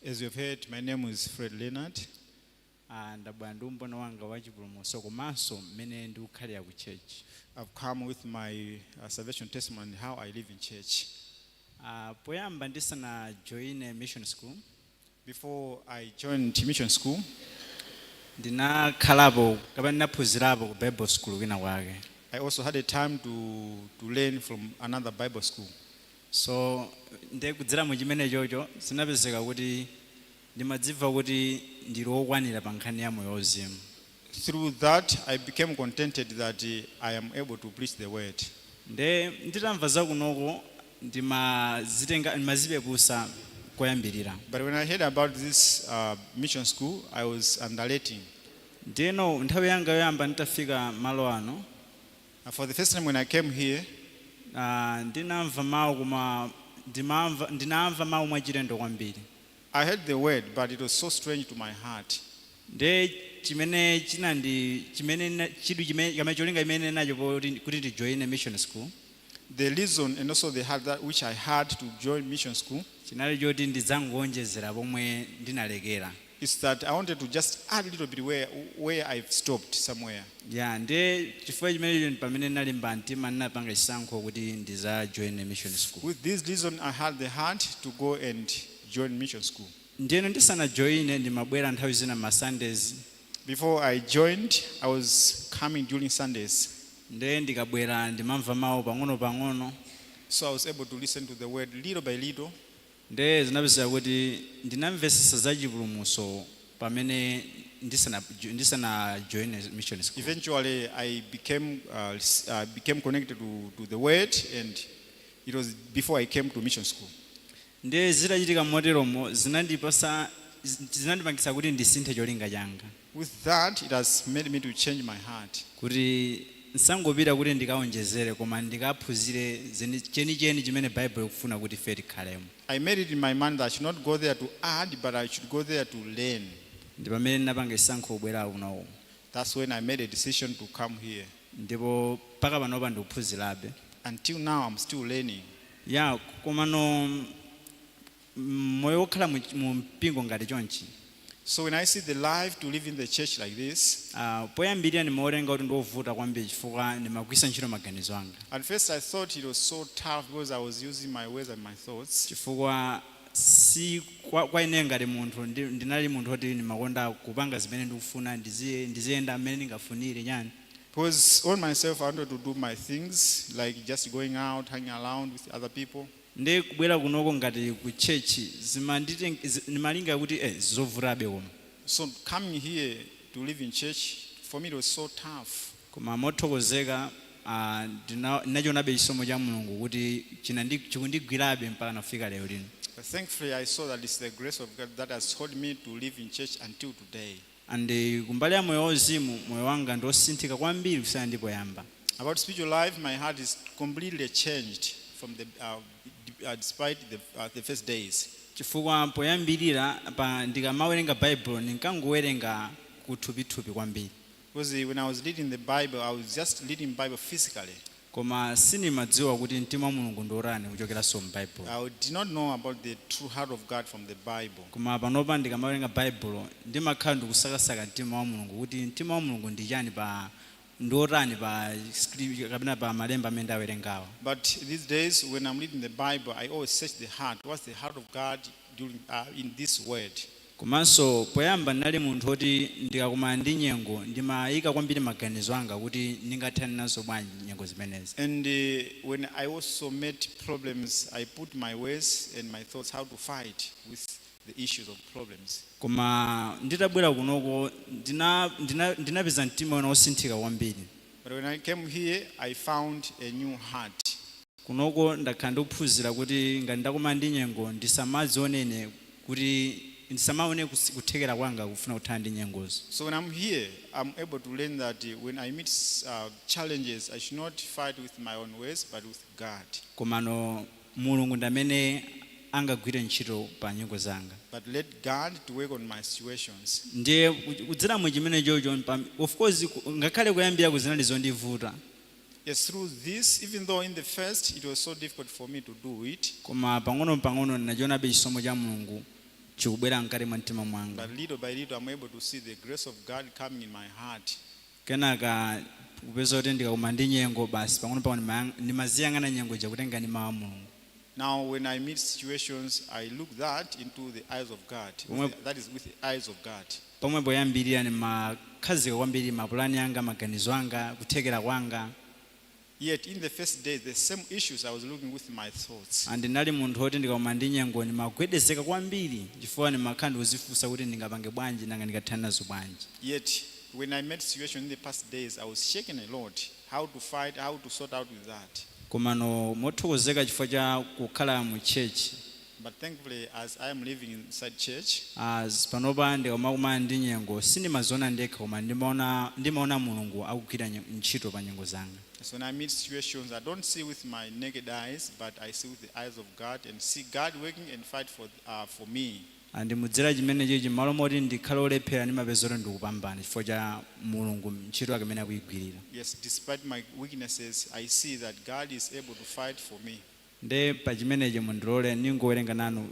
As you've heard, my name is Fred Leonard. Ndabwera ndi umboni wanga wa chipulumutso komanso mmene ndikukhalira ku church. I've come with my salvation testimony on how I live in church. Poyamba ndisana join mission school. Before I joined mission school, ndinakhalapo kapena ndinaphunzirapo ku Bible school kwina kwake. I also had a time to learn from another Bible school. So ndikudzera mu chimene chocho sinapezeka kuti ndimadziva kuti ndili wokwanira pa nkhani ya moyo wauzimu. Through that, I became contented that I am able to preach the word. Nditamva zakunoko ndimazipepusa koyambirira. But when I heard about this mission school, I was underrating. Ndeno nthawi yanga yoyamba nditafika malo ano. For the first time when I came here, ndinamva mawu koma ndinamva mawu mwachilendo kwambiri. I heard the word, but it was so strange to my heart. Chimene cholinga imene nacho kuti ndi join mission school. The reason and also the heart that which I had to join mission school chinali choti ndidzangonjezera pomwe ndinalekera. is that I wanted to just add a little bit where I've stopped somewhere. Yeah, chifukwa chimene pamene ndalimba mtima ndinapanga chisankho kuti ndiza join mission school. With this reason, I had the heart to go and join mission school. Ndeno ndisana join ndimabwera nthawi zina ma Sundays. Before I joined, I was coming during Sundays. Ndikabwera ndimamva mawu pang'ono. So I was able to listen to the word little by little. Zinapezeka kuti ndinamvesesa za chipulumutso pamene ndisana join mission school. Eventually, I became connected to the word, and it was before I came to mission school. Zitachitika moteromo zinandipangitsa kuti ndisinthe cholinga changa. With that, it has made me to change my heart. Kuti nsangopita kuti ndikaonjezere koma ndikaphunzire chenicheni chimene Bible ikufuna kuti ife tikhalemo. I made it in my mind that I should not go there to add, but I should go there to learn. Ndi pamene ndinapanga chisankho kubwera kuno. That's when I made a decision to come here. Ndipo paka panopa ndikuphunzirabe. Until now, I'm still learning. Yeah, komano moyo wokhala mu mpingo ngati chonchi. So when I see the life to live in the church like this, poyambirira ndimaolenga kuti ndovuta kwambiri chifukwa ndimagwisa ntchito maganizo anga. At first I thought it was so tough because I was using my words and my thoughts. Chifukwa si kwa ine ngati munthu ndinali munthu oti ndimakonda kupanga zimene ndikufuna ndiziyenda mmene ndingafunire nyani. Because on myself I wanted to do my things like just going out, hanging around with other people. Kubwera kunoko ngati ku church nimalinga kuti zovutabe koma. So coming here to live in church, for me it was so tough. Koma mothokozeka ndinachionabe chisomo cha Mulungu kuti chikundigwirabe mpaka nafika lero lino. But thankfully I saw that it's the grace of God that has called me to live in church until today. And kumbali ya moyo wauzimu moyo wanga ndosinthika kwambiri kusiyana ndi poyamba. About spiritual life, my heart is completely changed from despite the first days. Chifukwa poyambirira ndikamawerenga Bible ndinkangowerenga kuthupithupi kwambiri. Because when I was reading the Bible, I was just reading Bible physically. Koma sinimadziwa kuti mtima wa Mulungu ndorani kuchokera mu Bible. I did not know about the true heart of God from the Bible. Koma panopa ndikamawerenga Bible ndimakhala ndikusakasaka mtima wa Mulungu kuti mtima wa Mulungu ndi chani pa ndorani pa script kapena pa malemba amene ndawerengawa. But these days when I'm reading the Bible, I always search the heart. What's the heart of God during in this word? Komanso poyamba ndali munthu oti ndikakumana ndi nyengo ndimayika kwambiri maganizo anga kuti ndingathane nazo bwanji nyengo zimenezi. And when I also met problems, I put my ways and my thoughts how to fight with the issues of problems. Koma nditabwera kunoko ndinapeza mtima wina wosinthika kwambiri. But when I came here, I found a new heart. Kunoko ndakhala ndikuphunzira kuti ngati ndakumana ndi nyengo ndisamazionene kuti ndisamaone kuthekera kwanga kufuna kuthana ndi nyengozo. So when I'm here, I'm able to learn that when I meet challenges, I should not fight with my own ways, but with God. Komano Mulungu ndamene angagwire ntchito pa nyengo zanga. But let God to work on my situations. Ndiye kudzera mu chimene chocho of course ngakhale kuyambira kuzinali zondivuta. Yes, through this, even though in the first it was so difficult for me to do it. Koma pang'ono nachiona be chisomo cha Mulungu chikubwera mkati mwa mtima mwanga. But little by little, I'm able to see the grace of God coming in my heart. Kenaka kupeza kuti ndikakuma ndi nyengo basi pang'ono pang'ono ndimaziyang'ana nyengo jakutenga ndi mawu a Mulungu. Now, when I meet situations, I look that into the eyes of God. That is with the eyes of God. Pomwe poyambirira ndimakhazika kwambiri mapulani anga, maganizo anga, kuthekera kwanga. Yet in the first days, the same issues I was looking with my thoughts. Ndinali munthu woti ndikakuma ndi nyengo ndimagwedezeka kwambiri chifukwa ndimakhala ndikuzifunsa kuti ndingapange bwanji nanga ndingathane nazo bwanji. Yet when I met situations in the past days, I was shaken a lot. How to fight, how to sort out with that. Komano mothokozeka chifukwa cha kukhala mu church. But thankfully, as I am living inside church, as panopa ndikamakuma ndi nyengo sindimaziona ndekha koma ndimaona Mulungu akugwira ntchito pa nyengo zanga. so when I meet situations, I don't see with my naked eyes, but I see with the eyes of God and see God working and fight for me. Ndimudzera chimenecho chimalo moti ndikhale olephera ndimapeza kuti ndikupambana chifukwa cha Mulungu ntchito amene akuyigwirira. Yes, despite my weaknesses, I see that God is able to fight for me. Nde pa chimenecho mundilole ningowerenga nanu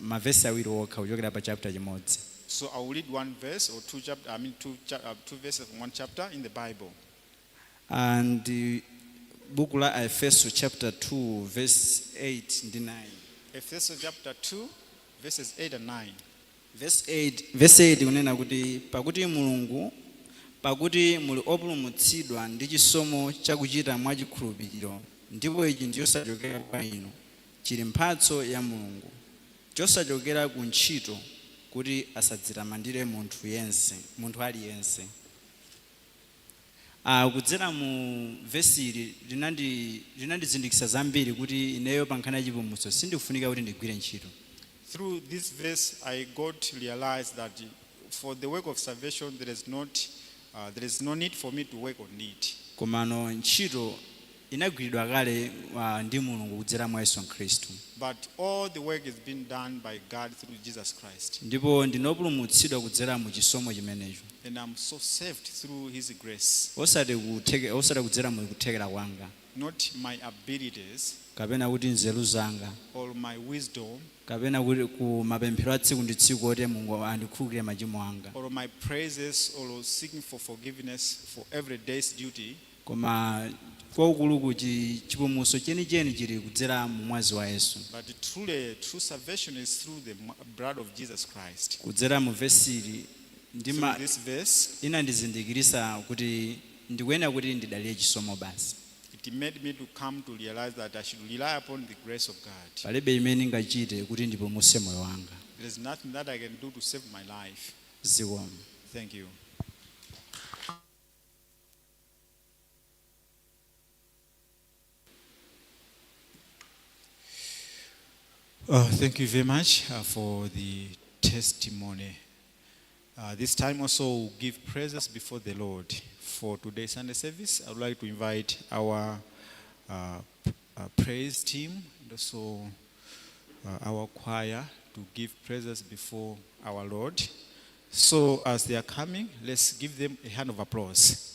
mavesi awiri okha kuchokera pa chapter chimodzi. So I will read one verse or two verses from one chapter in the Bible. And buku la Efeso chapter 2 verse 8 ndi 9. Ephesians chapter 2 verses 8 and 9. Verse 8 kunena kuti pakuti muli opulumutsidwa ndi chisomo chakuchita mwachikhulupiriro, ndipo ichi ndichosachokera kwa inu, chili mphatso ya Mulungu, chosachokera ku ntchito, kuti asadzitamandire munthu aliyense. Kudzera mu vesili linandizindikisa zambiri kuti ineyo pa nkhani ya chipulumutso sindikufunika kuti ndigwire ntchito. Through this verse, I got to realize that for the work of salvation, there is no need for me to work on it. Komano ntchito inagwiridwa kale ndi Mulungu kudzera mwa Yesu Khristu. But all the work is being done by God through Jesus Christ. Ndipo ndinopulumutsidwa kudzera mu chisomo chimenecho. And I'm so saved through His grace. Osati kudzera mu kuthekera kwanga. Not my abilities. Kapena kuti nzeru zanga. Or my wisdom. Kapena kuti ku mapemphero a tsiku ndi tsiku oti Mulungu andikhululukire machimo anga. Or my praises or seeking for forgiveness for every day's duty. Koma kwaukulu kuti chipulumutso chenicheni chili kudzera mu mwazi wa Yesu. But truly, true salvation is through the blood of Jesus Christ. Kudzera mu vesili Through this verse, inandizindikirisa kuti ndikuyenera kuti ndidalire chisomo basi. it made me to come to realize that I should rely upon the grace of God. Palibe imene ngachite kuti ndipulumutse moyo wanga. There is nothing that I can do to save my life. Zikomo. Thank you. Thank you very much for the testimony. This time also we'll give praises before the Lord. For today's Sunday service, I would like to invite our praise team and also our choir to give praises before our Lord. So as they are coming, let's give them a hand of applause.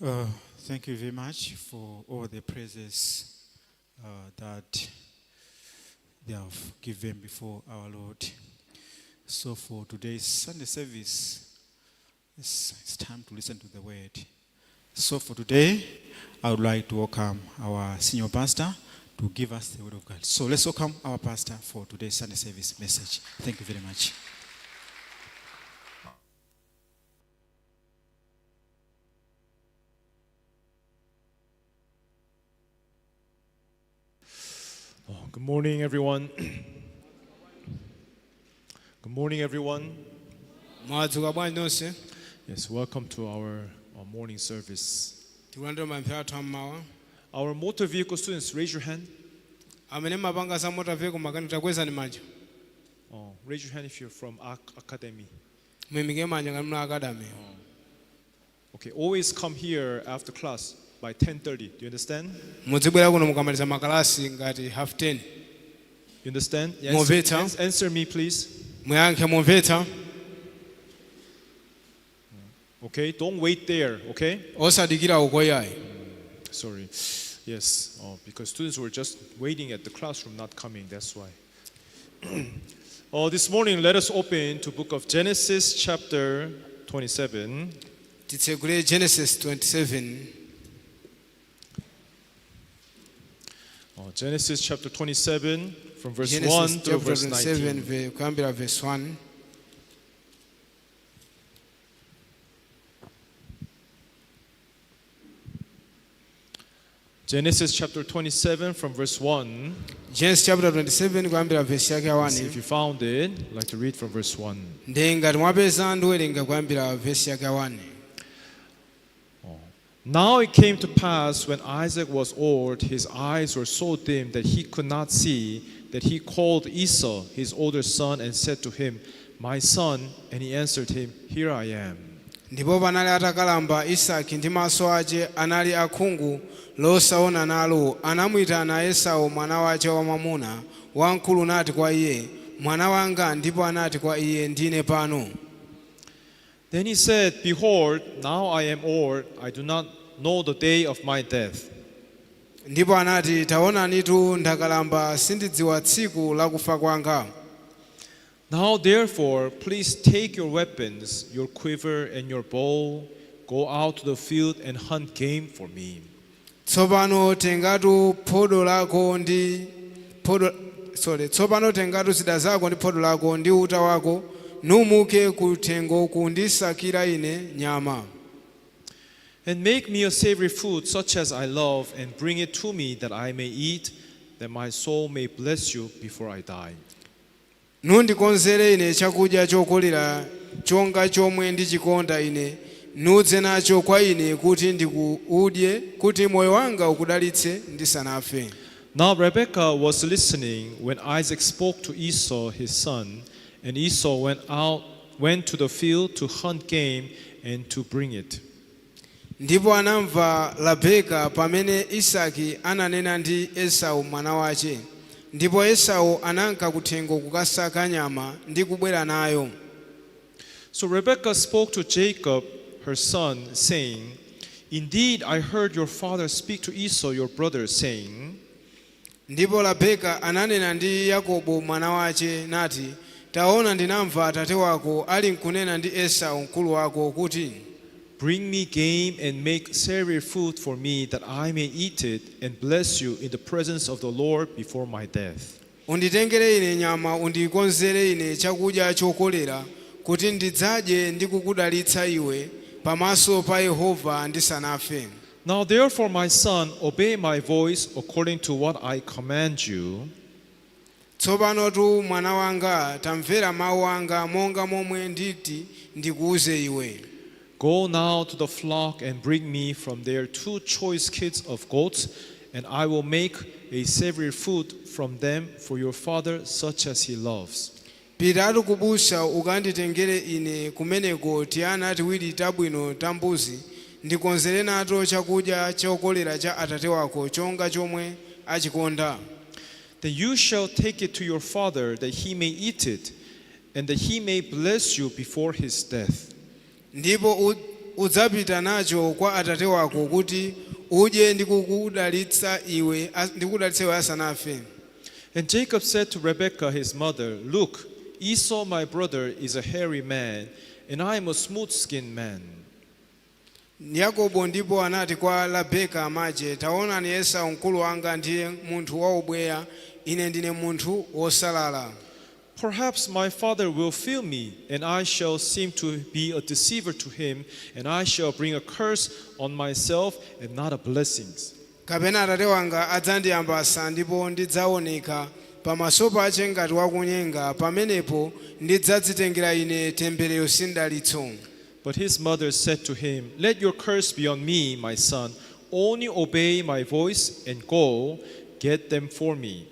Thank you very much for all the praises that they have given before our Lord. So for today's Sunday service, it's time to listen to the word. So for today, I would like to welcome our senior pastor to give us the word of God. So let's welcome our pastor for today's Sunday service message. Thank you very much. Good morning, everyone. Good morning, everyone. mwadzuka bwanji nonse Yes, welcome to our morning service. tikulandira mapemphero athu ammawa Our motor vehicle students, raise your hand. amene mapanga za motor vehicle makani takwezani manja Raise your hand if you're from academy. muyimike manja ngati muna academy Okay, always come here after class by 10:30. Do you understand? mudzibwera kuno mukamaliza makalasi ngati half 10 You understand? Yes. Mumvetsa. Answer me, please. muyankhe mumvetsa Okay, don't wait there. Okay. osadikira uko yayi Sorry. Yes. Because students were just waiting at the classroom, not coming. That's why. This morning, let us open to book of Genesis, chapter 27. titsegule Genesis 27 Genesis chapter 27, from verse Genesis 1 to chapter verse 27 19. kuyambira verse 1 Genesis chapter 27, from verse 1. Genesis chapter 27 kuyambira verse yake ya See if 1 you found it, I'd like to read from verse 1. ndi ngati mwapeza ndiwerenga kuyambira verse yake ya 1 Now it came to pass when Isaac was old, his eyes were so dim that he could not see, that he called Esau, his older son, and said to him, My son. And he answered him, Here I am. ndipo panali atakalamba Isaki ndi maso ace anali akhungu losaona nalo anamuyitana Esau mwana wace wamwamuna wamkulu nati kwa iye mwana wanga ndipo anati kwa iye ndine pano Then he said, Behold, now I am old, I do not know the day of my death. ndipo anati taonanitu ndakalamba sindidziwa tsiku la kufa kwanga Now therefore, please take your weapons, your quiver and your bow, go out to the field and hunt game for me. tsopano tengatu phodo lako ndi tsopano tengatu zida zako ndi phodo lako ndi uta wako numuke kuthengo kundisakira ine nyama And make me a savory food such as I love, and bring it to me that I may eat, that my soul may bless you before I die. nundikonzere ine chakudya chokolera chonga chomwe ndichikonda ine nudze nacho kwa ine kuti ndikudye kuti moyo wanga ukudalitse ndisanafe Now Rebekah was listening when Isaac spoke to Esau his son, and Esau went to the field to hunt game and to bring it. ndipo anamva Rebeka pamene Isaki ananena ndi Esau mwana wace ndipo Esau ananka kuthengo kukasaka nyama ndi kubwera nayo So Rebekah spoke to Jacob, her son, saying, Indeed, I heard your father speak to Esau, your brother, saying, ndipo Rebeka ananena ndi Yakobo mwana wace nati taona ndinamva atate wako ali nkunena ndi Esau mkulu wako kuti Bring me game and make savory food for me, that I may eat it and bless you in the presence of the Lord before my death. unditengere ine nyama undikonzere ine chakudya chokolera kuti ndidzadye ndi kukudalitsa iwe pamaso pa Yehova ndisanafe Now therefore, my son, obey my voice according to what I command you. tsopano tu mwana wanga tamvera mawu anga monga momwe nditi ndikuuze iwe Go now to the flock and bring me from there 2 choice kids of goats, and I will make a savory food from them for your father, such as he loves. pitatu kubusa ukanditengere ine kumeneko tiana tiwiri tabwino tambuzi ndikonzere nato chakudya chokolera cha atate wako chonga chomwe achikonda Then you shall take it to your father, that he may eat it, and that he may bless you before his death. ndipo udzapita nacho kwa atate wako kuti udye ndi kukudalitsa iwe asanafe. And Jacob said to Rebekah his mother, "Look, Esau my brother is a hairy man, and I am a smooth-skinned man." Yakobo ndipo anati kwa Labeka amache, taonani Esau mkulu wanga ndiye munthu waubweya, ine ndine munthu wosalala. Perhaps my father will feel me, and I shall seem to be a deceiver to him, and I shall bring a curse on myself and not a blessing. Kapena atate wanga adzandiyambasa ndipo ndidzaoneka pamaso pache ngati wakunyenga, pamenepo ndidzadzitengera ine temberero sindalitso. But his mother said to him, "Let your curse be on me, my son. Only obey my voice and go, get them for me."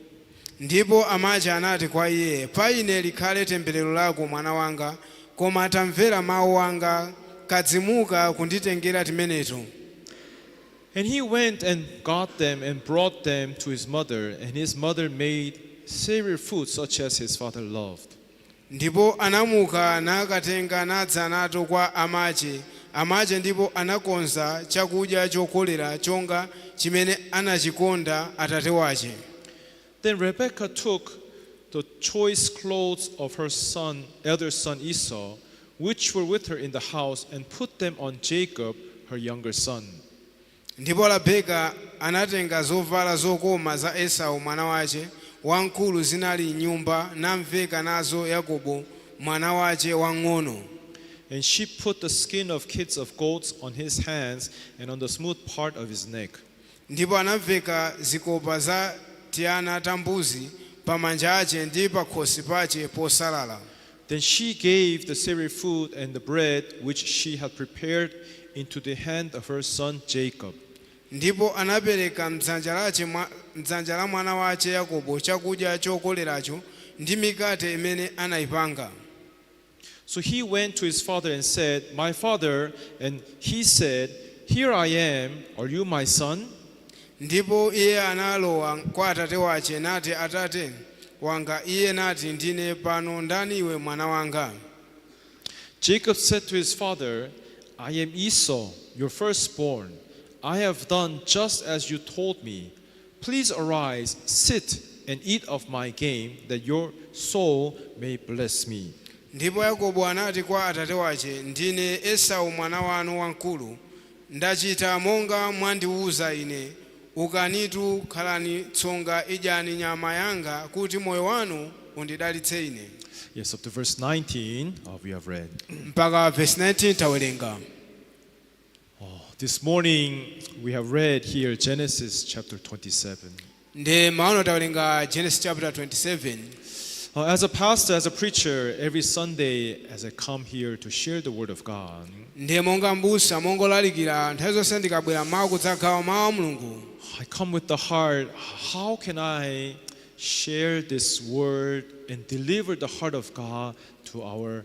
Ndipo amache anati kwa iye, pa ine likhale temberero lako mwana wanga, koma tamvera mawu anga, kadzimuka kunditengera timeneto. And he went and got them and brought them to his mother, and his mother made savory food such as his father loved. Ndipo anamuka nakatenga nadza nato kwa amache ndipo anakonza chakudya chokolera chonga chimene anachikonda atate wache. Then Rebekah took the choice clothes of her elder son Esau, which were with her in the house, and put them on Jacob, her younger son. Ndipo Labeka anatenga zovala zokoma za Esau mwana wache wamkulu zinali nyumba, namveka nazo Yakobo mwana wache wang'ono. And she put the skin of kids of goats on his hands and on the smooth part of his neck. Ndipo anamveka zikopa za tiana tambuzi pamanja ache ndi pakhosi pache posalala. Then she gave the savory food and the bread which she had prepared into the hand of her son Jacob. Ndipo anapereka mdzanja la mwana wache Yakobo chakudya chokoleracho ndi mikate imene anayipanga. So he went to his father and said, "My father," and he said, "Here I am, are you my son?" Ndipo iye analowa kwa atate wache nati, atate wanga. Iye nati, ndine pano, ndani iwe mwana wanga? Jacob said to his father, "I am Esau, your firstborn. I have done just as you told me. Please arise, sit, and eat of my game, that your soul may bless me." Ndipo Yakobo anati kwa atate wache, ndine Esau mwana wanu wamkulu. Ndachita monga mwandiwuza ine. Ukanitu khalani tsonga, idyani nyama yanga, kuti moyo wanu undidalitse ine. Yes, up to verse 19, we have read. Mpaka verse 19 tawerenga. This morning, we have read here Genesis chapter 27. Nde maono tawerenga Genesis chapter 27. As a pastor, as a preacher, every Sunday as I come here to share the word of God, Nde monga mbusa mongolalikira nthawi zonse ndikabwera mawu kudzagawa mawu a Mulungu. I come with the heart, how can I share this word and deliver the heart of God to our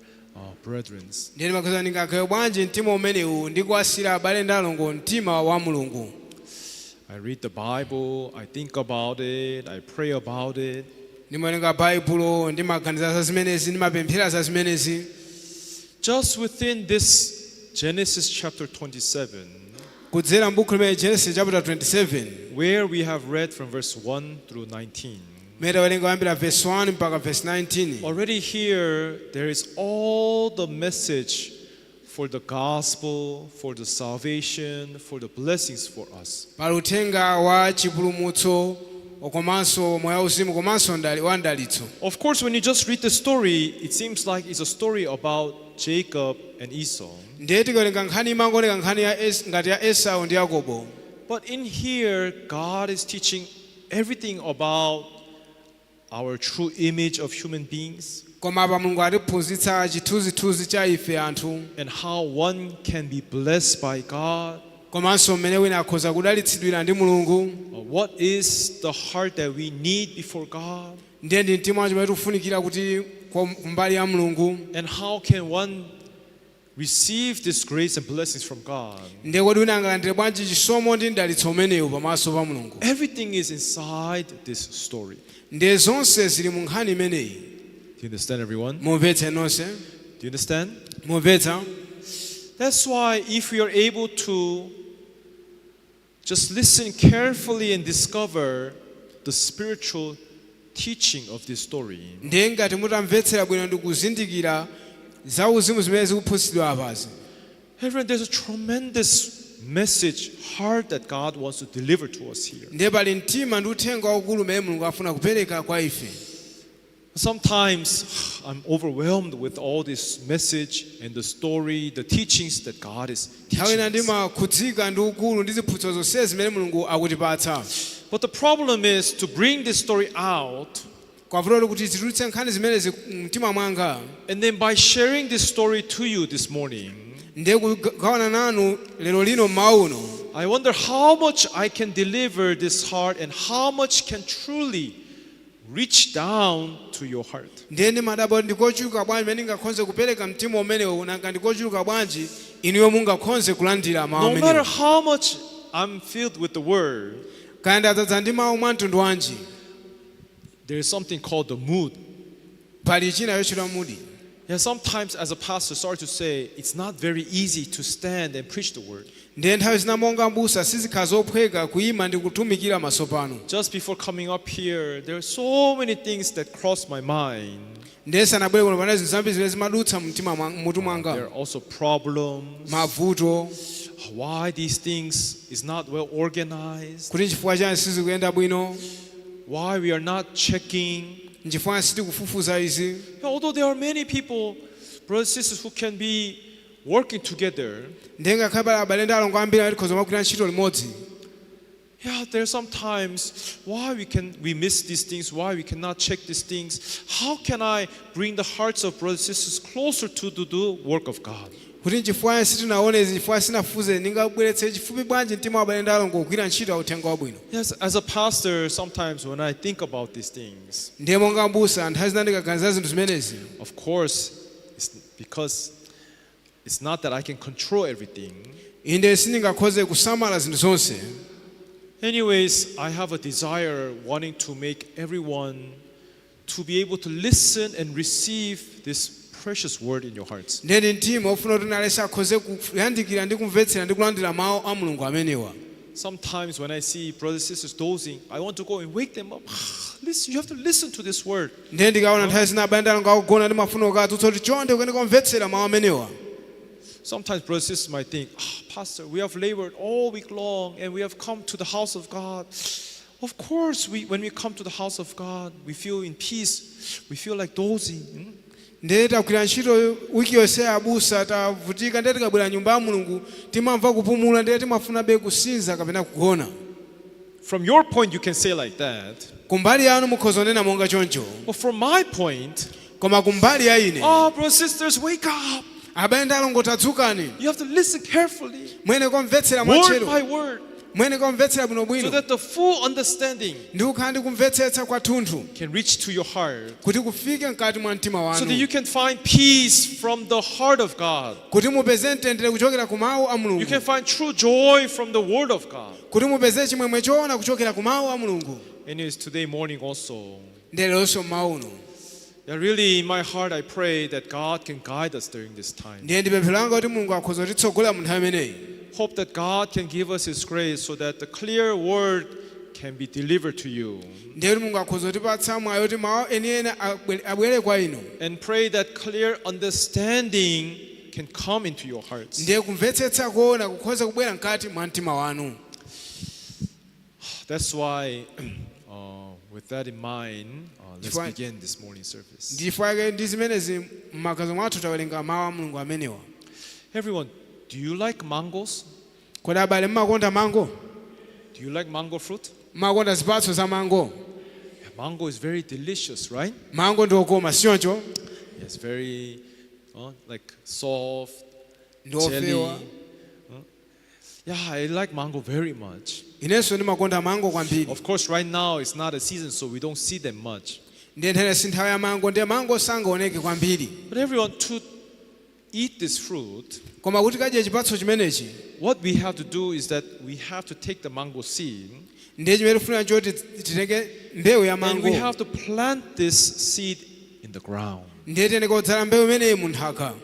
brethren? Ndiye makhoza ndingakhaye bwanji mtima umenewu ndikuwasira abale ndi alongo mtima wa Mulungu. I read the Bible, I think about it, I pray about it. Ndimawerenga Baibulo, ndimaganiza za zimenezi, ndimapemphera za zimenezi. Just within this Genesis chapter 27, Kudzera m'buku limene Genesis chapter 27, where we have read from verse 1 through 19. mmene tawerenga kuyambira verse 1 mpaka verse 19. Already here, there is all the message for the gospel, for the salvation, for the blessings for us. Pali uthenga wa chipulumutso, komanso moyo wauzimu, komanso wa ndalitso. Of course, when you just read the story, it seems like it's a story about Jacob and Esau. Ndiye tikawerenga nkhani imangooneka nkhani ngati ya Esau ndi Yakobo. But in here, God is teaching everything about our true image of human beings, Koma apa Mulungu atiphunzitsa chithunzithunzi cha ife anthu, and how one can be blessed by God. komanso mmene wina akhoza kudalitsidwira ndi Mulungu. What is the heart that we need before God? Ndiye ndi mtima wanji umene tikufunikira kuti kumbali ya Mulungu. And how can one receive this grace and blessings from God? Ndiye kodi wina angalandire bwanji chisomo ndi mdalitso umenewu pamaso pa Mulungu. Everything is inside this story. Ndiye zonse zili mu nkhani imeneyi. Do you understand, everyone? Mumvetse nonse? Do you understand? Mumvetsa? That's why if we are able to just listen carefully and discover the spiritual teaching of this story, ndiye ngati mutamvetsera bwino ndi kuzindikira zauzimu zimene zikuphunzitsidwa apazi, everyone, there's a tremendous message, heart that God wants to deliver to us here. ndiye pali mtima ndi uthenga waukulu umene Mulungu afuna kupereka kwa ife. Sometimes I'm overwhelmed with all this message and the story, the teachings that God is nthawi teaching ina us. ndimakhudzika ndi ukulu ndi ziphunzitso zonse zimene Mulungu akutipatsa. But the problem is to bring this story out, Kwavuto kuti titulutse nkhani zimenezi mtima mwanga, and then by sharing this story to you this morning, ndiye kugawana nanu lero lino mmawa uno, I wonder how much I can deliver this heart and how much can truly reach down to your heart. ndiye ndimadabwa ndikochuluka bwanji mmene ndingakhonze kupereka mtima umenewo, nanga ndikochuluka bwanji inuyo mungakhonze kulandira mawu No matter amenewo. how much I'm filled with the word, Kaya ndadzadza ndi mawu mwa mtundu wanji, there is something called the mood. pali china yochedwa mudi. Yeah, sometimes as a pastor, sorry to say, it's not very easy to stand and preach the word. Ndiye nthawi zina monga mbusa sizikhala zophweka kuyima ndi kutumikira masopano. Just before coming up here, there are so many things that cross my mind. Ndiye sanabwere kuno pana zinthu zambiri zimene zimadutsa mutu There mwanga, are also problems. mavuto, Why these things is not well organized. kuti nchifukwa chani sizikuyenda bwino, Why we are not checking. nchifukwa sitikufufuza izi. Although there are many people, brothers and sisters, who can be working together, Ndiye ngakhale pali abale ndi alongo ambiri amene tikhoza kugwira ntchito limodzi. yeah, there are sometimes why we miss these things, why we cannot check these things. How can I bring the hearts of brothers and sisters closer to the work of God? Kuti nchifukwa sitinaone izi, nchifukwa sinafufuze, ndingabweretse chifupi bwanji mtima wa abale ndi alongo kugwira ntchito ya uthenga wabwino. Yes, as a pastor, sometimes when I think about these things, Ndiye monga mbusa nthawi zina ndikaganiza zinthu zimenezi, of course, it's because it's not that I can control everything. inde sindingakhoze kusamala zinthu zonse. Anyways, I have a desire wanting to make everyone to be able to listen and receive this precious word in your hearts. Ndiye ndi mtima ofuna kuti nalesa akhoze kuyandikira ndi kumvetsera ndi kulandira mawu a Mulungu amenewa. Sometimes when I see brothers and sisters dozing, I want to go and wake them up. Listen, you have to listen to this word. Ndiye ndikaona nthawi zina abale ndi alongo akugona ndimafuna ukatutsa kuti chonde kuyenera kumvetsera mawu amenewa. Sometimes brothers and sisters might think, Pastor, we have labored all week long and we have come to the house of God. Of course, when we come to the house of God, we feel in peace. We feel like dozing. Ndiye tagwira ntchito wiki yonse abusa tavutika, ndiye tikabwera nyumba ya Mulungu timamva kupumula, ndiye timafunabe kusinza kapena kugona. From your point, you can say like that. Kumbali yanu mukhoza kunena monga choncho, But from my point, koma kumbali ya ine, brothers and sisters, wake up. abale ndi alongo tadzukani, You have to listen carefully, mwene kumvetsera word mwatchero, by word, mwene kumvetsera so bwinobwino, that the full understanding ndi kukhala ndi kumvetsetsa kwathunthu, can reach to your heart, kuti kufike mkati mwa mtima so that wanu, you can find peace from the heart of God. kuti mupeze mtendere kuchokera ku mawu a You Mulungu, can find true joy from the word of God. kuti mupeze chimwemwe choona kuchokera ku mawu a Mulungu. Anyways, today morning also, Ndiye leronso mmawu uno, really in my heart I pray that God can guide us during this time. ndiye ndi pemphero langa kuti Mulungu akhoza kutitsogolera mu nthawi imeneyi. Hope that God can give us His grace so that the clear word can be delivered to you. Ndiye kuti Mulungu akhoza kutipatsa mwayi kuti mawu enieni abwere kwa inu, And pray that clear understanding can come into your hearts. ndiye kumvetsetsa kuona kukhoza kubwera mkati mwa mtima wanu. That's why, with that in mind, let's Fine. begin this morning service. Ndifake ndi zimenezi m'magazi mwathu tawerenga mawu a Mulungu amenewa. Everyone, do you like mangoes? Kodi abale mmakonda mango? Do you like mango fruit? Mmakonda zipatso za mango? Yeah, mango is very delicious, right? Mango ndi okoma sioncho, It's very like soft, ndi ofewa. jelly. Yeah, I like mango very much. Inenso ndimakonda mango kwambiri. Of course, right now it's not a season, so we don't see them much. Ndiye nthawi si nthawi ya mango, ndiye mango sangaoneke kwambiri. But everyone, to eat this fruit, Koma kuti kadye chipatso chimenechi, what we have to do is that we have to take the mango seed ndiye chimene tifunira choti titenge mbewu ya and we mango, have to plant this seed in the ground. ndiye tiyene kodzala mbewu imeneyi mu nthaka.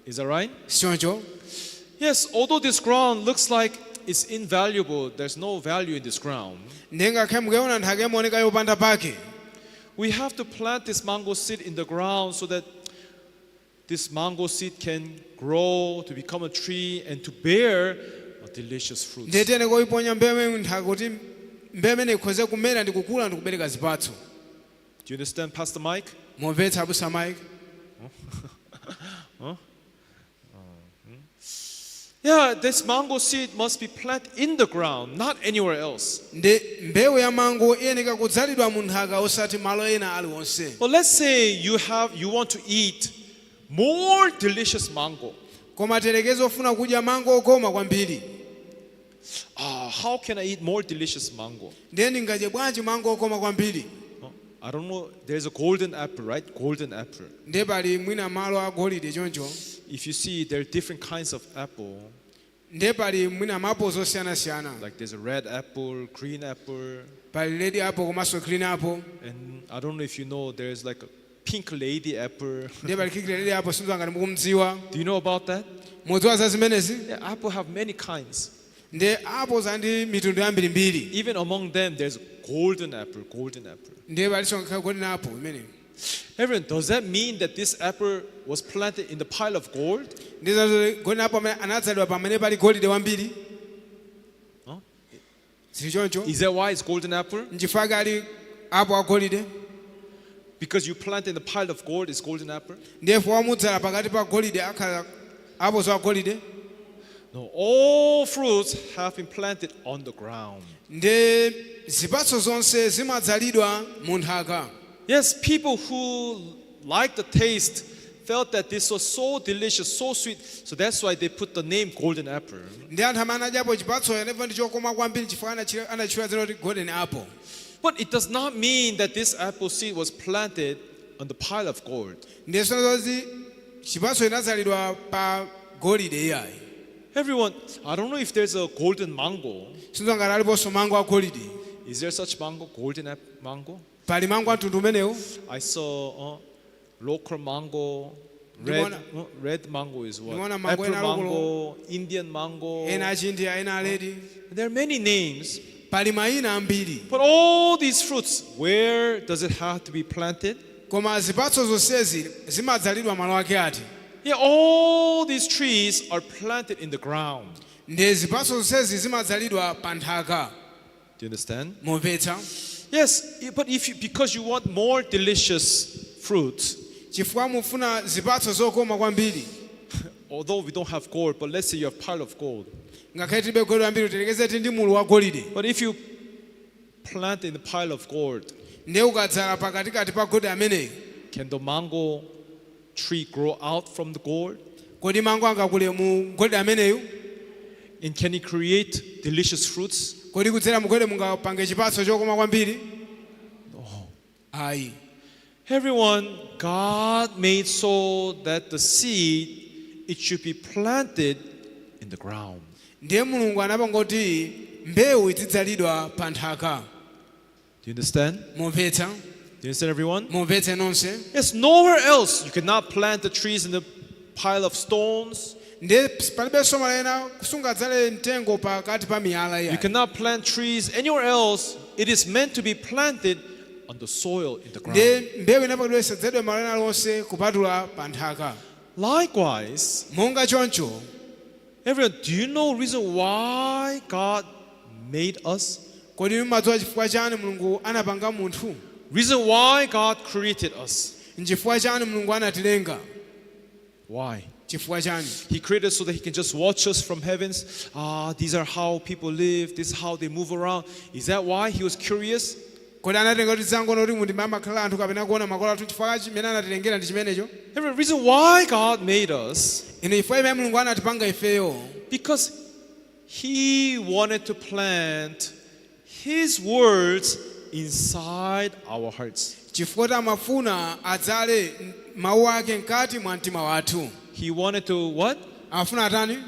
Is that right? Sioncho, Yes, although this ground looks like it's invaluable, there's no value in this ground. ndengakhe mukaona nthaka imaoneka yopanda pake, We have to plant this mango seed in the ground so that this mango seed can grow to become a tree and to bear delicious fruits. ndetene koiponya mbewu nthaka kuti mbewu imene ikhoze kumera ndi kukula ndi kubereka zipatso. Do you understand, Pastor Mike? Momvetsa abusa Mike? Yeah, this mango seed must be planted in the ground, not anywhere else. Ndi mbewu ya mango iyeneka kudzalidwa mu nthaka osati malo ena aliwonse. But let's say you want to eat more delicious mango. Koma terekeza ofuna kudya mango okoma kwambiri. How can I eat more delicious mango? Ndiye ndingadye bwanji mango okoma kwambiri? I don't know. There's a golden apple, right? Golden apple. Ndiye pali mwina malo a golide choncho. If you see, there are different kinds of apple. Ndiye pali mwina mapo zosiyana-siyana. Like there's a red apple, green apple. Pali red apple komanso green apple. And I don't know if you know, there's like a pink lady apple. Ndiye pali red apple sinzanga ndimukumudziwa. Do you know about that? Mudziwa za zimenezi? Yeah, apple have many kinds. Ndiye apples andi mitundu yambirimbiri. Even among them, there's golden apple, golden apple. Ndiye palinso golden apple imene. Everyone, does that mean that this apple was planted in the pile of gold? Ndizo golden apple amene anadzalidwa pamene pali golide wambiri. Sili choncho? Is that why it's golden apple? Nchifukwa ali apple a golide? Because you plant in the pile of gold, it's golden apple? Ndiye wamudzala pakati pa golide akhala apples a golide? No, all fruits have been planted on the ground. Ndiye zipatso zonse zimadzalidwa mu nthaka. Yes, people who liked the taste felt that this was so delicious, so sweet, so that's why they put the name golden apple. Ndi anthu amene adyapo chipatso ndipo ndi chokoma kwambiri chifukwa anatchula dzina kuti golden apple. But it does not mean that this apple seed was planted on the pile of gold. Ndiye sonozi chipatso inadzalidwa pa golide iyayi. Everyone, I don't know if there's a golden mango. Sinzanga aliponso mango a golide. Is there such mango, golden mango? Pali mango a mtundu umenewu. I saw local mango, red mango is what? Ndimona mango Apple ena local. mango, Indian mango. Ena achindia, ena aledi. There are many names. Pali mayina ambiri. But all these fruits, where does it have to be planted? Koma zipatso zonsezi zimadzalidwa malo ake ati. Yeah, all these trees are planted in the ground. Ndiye zipatso zonsezi zimadzalidwa pa nthaka. Do you understand? Momvetsa? Yes, but because you want more delicious fruits, Chifukwa mufuna zipatso zokoma kwambiri. although we don't have gold, but let's say you have a pile of gold. Ngakhale tilibe golide ambiri uterekeze ndi mulu wa golide. But if you plant in the pile of gold, Ndiye ukadzala pakatikati pa golide ameneyi. can the mango tree grow out from the gold? Kodi mango angakule mu golide ameneyu? And can it create delicious fruits? Kodi kudzera mu golide mungapange chipatso chokoma kwambiri? No. Ayi. Everyone, God made so that the seed, it should be planted in the ground. Ndiye Mulungu anapanga kuti mbewu izidzalidwa pa nthaka. Do you understand? Momvetsa? Do you understand, everyone? Momvetse nonse? Yes, nowhere else. You cannot plant the trees in the pile of stones. Ndiye palibenso malo ena kusungadzale mtengo pakati pa miyala You iya. cannot plant trees anywhere else. It is meant to be planted on the soil in the ground. Ndiye mbewu inapangidwa isadzalidwe malo ena lonse kupatula pa nthaka. Likewise, Monga choncho, everyone, do you know the reason why God made us? kodi mumadziwa chifukwa chani Mulungu anapanga munthu? Reason why God created us? Nchifukwa chani Mulungu anatilenga? Why? Chifukwa chani? He created us so that He can just watch us from heavens. These are how people live. This is how they move around. Is that why He was curious? Kodi anatenga kuti zangono kuti mundima amakhala anthu kapena kuona makolo athu chifukwa chimene anatilengera ndi chimenecho? Every reason why God made us, Ine chifukwa imene Mulungu anatipanga ifeyo. because He wanted to plant His words inside our hearts. Chifukwa kuti amafuna adzale mawu ake mkati mwa mtima wathu. He wanted to what? Amafuna atani?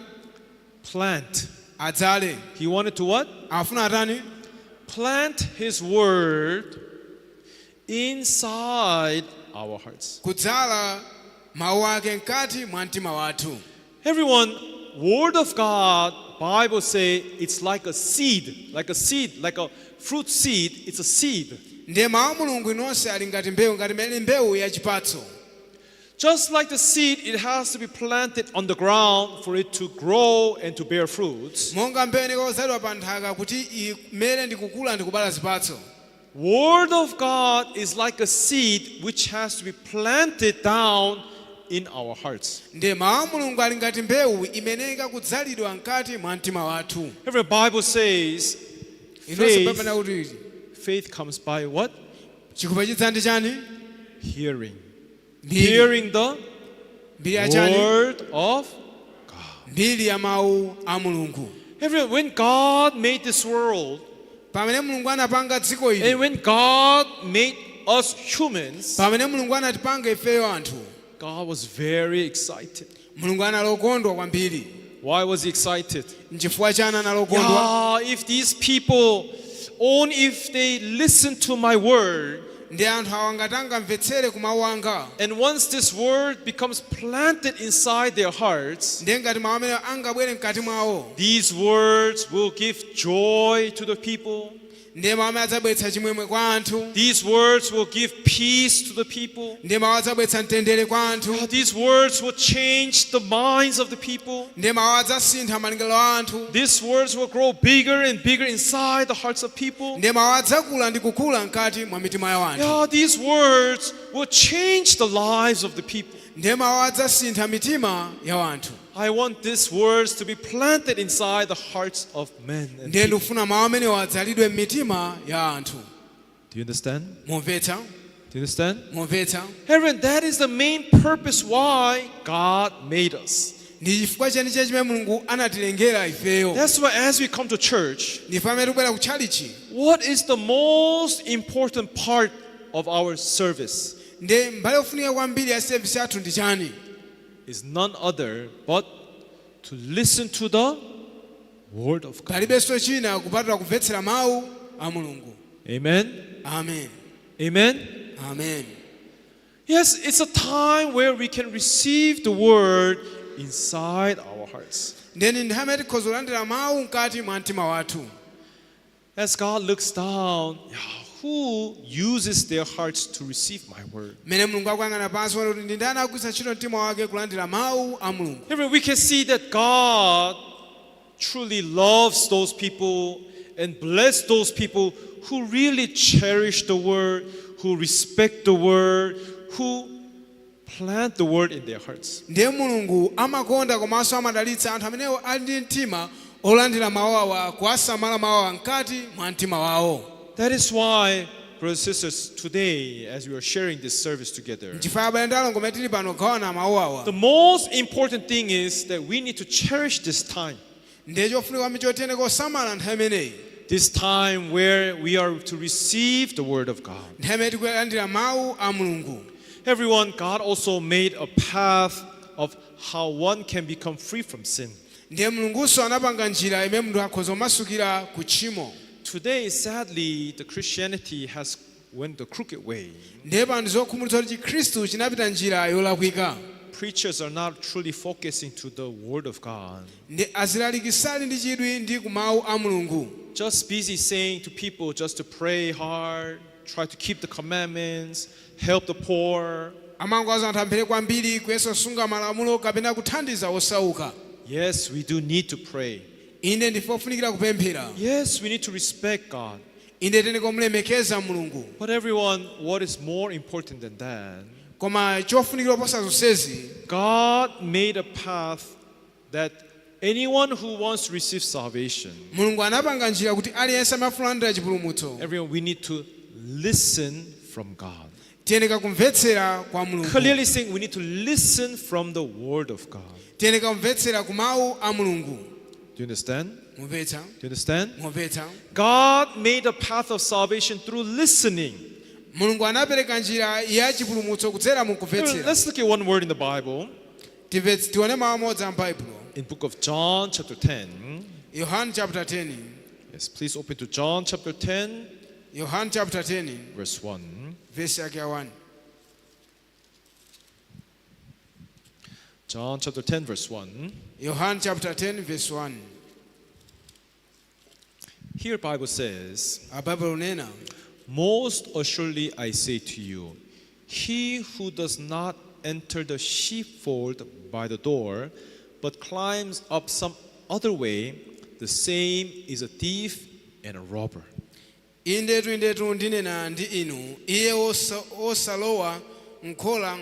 Plant. Adzale. He wanted to what? Amafuna atani? Plant His word inside our hearts. Kudzala mawu ake mkati mwa mtima wathu. Everyone, word of God, Bible say it's like a seed, like a fruit seed. It's a seed. ndiye mawu a mulungu inonse ali ngati mbewu mbewu ya chipatso. Just like the seed, it has to be planted on the ground for it to grow and to bear fruits. monga mbewu iyenera kuzalidwa pa nthaka kuti imere ndi kukula ndi kubala zipatso. Word of God is like a seed which has to be planted down in our hearts. ndiye mawu a mulungu ali ngati mbewu imeneka kudzalidwa mkati mwa mtima wathu. Every Bible says inonse pamene kuti faith comes by what? chikupachitsa ndi chani? Hearing. Mbiri. Hearing the mbiri ya chani? word of God. mbiri ya mawu a mulungu. When God made this world, pamene mulungu anapanga dziko ili, and when God made us humans, pamene mulungu anatipanga ifeyo anthu, God was very excited. mulungu analokondwa kwambiri. Why was he excited? Nchifukwa chani analokondwa? If these people, only if they listen to my word, ndi anthu awa ngati angamvetsere ku mawu anga, and once this word becomes planted inside their hearts, ndiye ngati mawu amene angabwere mkati mwawo, these words will give joy to the people. ndiye mawu amene adzabweretsa chimwemwe kwa anthu, These words will give peace to the people. ndiye mawu adzabweretsa mtendere kwa anthu, These words will change the minds of the people. ndiye mawu adzasintha malingaliro a anthu, These words will grow bigger and bigger inside the hearts of people. ndiye mawu adzakula ndi kukula mkati mwa mitima ya anthu, These words will change the lives of the people. ndiye mawu adzasintha mitima ya anthu. I want these words to be planted inside the hearts of men and ndiye people. ndikufuna mawu amenewo adzalidwe m'mitima ya anthu. Do you understand? Mumvetsa? Do you understand? Mumvetsa? Everyone, that is the main purpose why God made us. ndi chifukwa cheniche chimene mulungu anatilengera ifeyo. That's why as we come to church, ndi pamene tikubwera ku tchalichi, what is the most important part of our service? ndiye mbali yofunika kwambiri ya service yathu ndi chani? Is none other but to listen to the word of God. palibenso china kupatula kumvetsera mawu a mulungu. Amen. Amen. Amen. Amen. Yes, it's a time where we can receive the word inside our hearts. ndiye ndi nthawi imene tikhoza kulandira mawu mkati mwa mtima wathu. As God looks down, who uses their hearts to receive my word? mmene mulungu akuyang'ana pansi kuti ndi ndani akugwiritsa ntchito mtima wake kulandira mawu a mulungu. Here we can see that God truly loves those people and bless those people who really cherish the word, who respect the word, who plant the word in their hearts. ndiye mulungu amakonda komanso amadalitsa anthu amenewo ali ndi mtima olandira mawu awa, kuwasamala mawu awa mkati mwa mtima wawo. That is why, brothers and sisters, today, as we are sharing this service together, Chifukwa abale ndi alongo tili pano kugawana mawu awa, the most important thing is that we need to cherish this time. ndiye chofunika kwambiri chotene kosamala nthawi imeneyi, This time where we are to receive the word of God. nthawi imene tikulandira mawu a mulungu. Everyone, God also made a path of how one can become free from sin. ndiye mulungunso anapanga njira imene munthu akhoza kumasukira ku tchimo. Today, sadly, the Christianity has went the crooked way. ndiye pano zokhumudwitsa kuti chikhristu chinapita njira yolakwika. Preachers are not truly focusing to the word of God. ndi azilalikisali ndi chidwi ndi ku mawu a mulungu. Just busy saying to people just to pray hard, try to keep the commandments, help the poor. amangoza anthu amphere kwambiri kuyesa kusunga malamulo kapena kuthandiza osauka. Yes, we do need to pray. inde ndife ofunikira kupemphera. Yes, we need to respect God. inde tene kumulemekeza mulungu. But everyone, what is more important than that? koma chofunikira posa zonsezi, God made a path that anyone who wants to receive salvation, mulungu anapanga njira kuti aliyense amafuna kulandira chipulumutso, everyone, we need to listen from God. tiyeneka kumvetsera kwa mulungu. Clearly saying we need to listen from the word of God. tiyeneka kumvetsera ku mawu a mulungu. Do you understand? mumvetsa? Do you understand? mumvetsa? God made a path of salvation through listening. mulungu anapereka njira ya chipulumutso kudzera mu kumvetsera. Let's look at one word in the Bible. tione mawu amodzi a m'baibulo. In book of John chapter 10. Yohane chapter 10. Yes, please open to John chapter 10, Yohane chapter 10 verse 1. verse yake ya 1. John chapter 10 verse 1. Yohana chapter 10 verse 1. Here Bible says, Abaibulo unena, most assuredly I say to you, he who does not enter the sheepfold by the door, but climbs up some other way, the same is a thief and a robber. indetu ndinena ndi inu, iye osalowa nkhola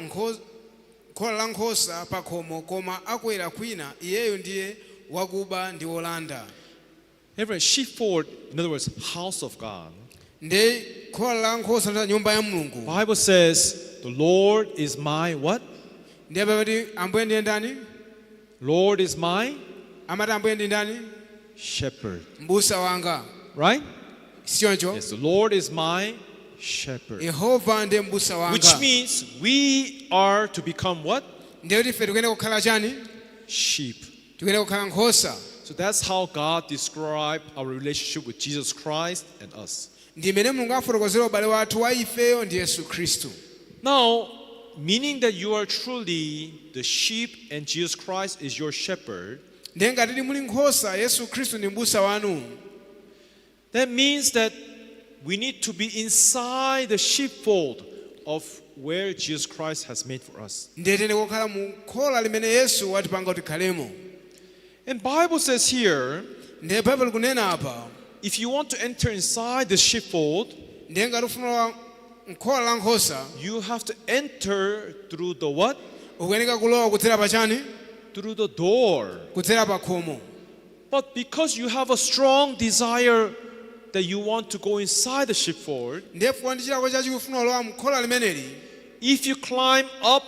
la nkhosa pa khomo koma akwera kwina, iyeyo ndiye wakuba ndi wolanda. Every sheepfold, in other words, house of God. Ndi khola la nkhosa ndi nyumba ya Mulungu. Bible says, the Lord is my what? Ndiye pamati ambuye ndiye ndani? Lord is my Amati ambuye ndi ndani? shepherd. Mbusa wanga. Right? Sioncho. Yes, the Lord is my shepherd. Yehova ndiye mbusa wanga. Which means we are to become what? Ndiye ife tikuyenda kukhala chani? Sheep. Tikuyenda kukhala nkhosa. So that's how God described our relationship with Jesus Christ and us. Ndi mene Mulungu afotokozera ubale wathu wa ifeyo ndi Yesu Khristu. Now, meaning that you are truly the sheep and Jesus Christ is your shepherd, Ndiye ngati muli nkhosa, Yesu Khristu ndi mbusa wanu. that means that we need to be inside the sheepfold of where Jesus Christ has made for us. Ndiye tene kukhala mu khola limene Yesu watipanga kuti tikhalemo. And Bible says here, Ndiye Bible kunena apa, if you want to enter inside the sheepfold, ndiye ngati ufuna nkhola la nkhosa, you have to enter through the what? ukuyeneka kulowa kudzera pa chani? Through the door. Kudzera pa khomo. But because you have a strong desire that you want to go inside the sheepfold, Ndiye fuwa ndi chilako chachi ufuna kulowa mu khola limeneli, if you climb up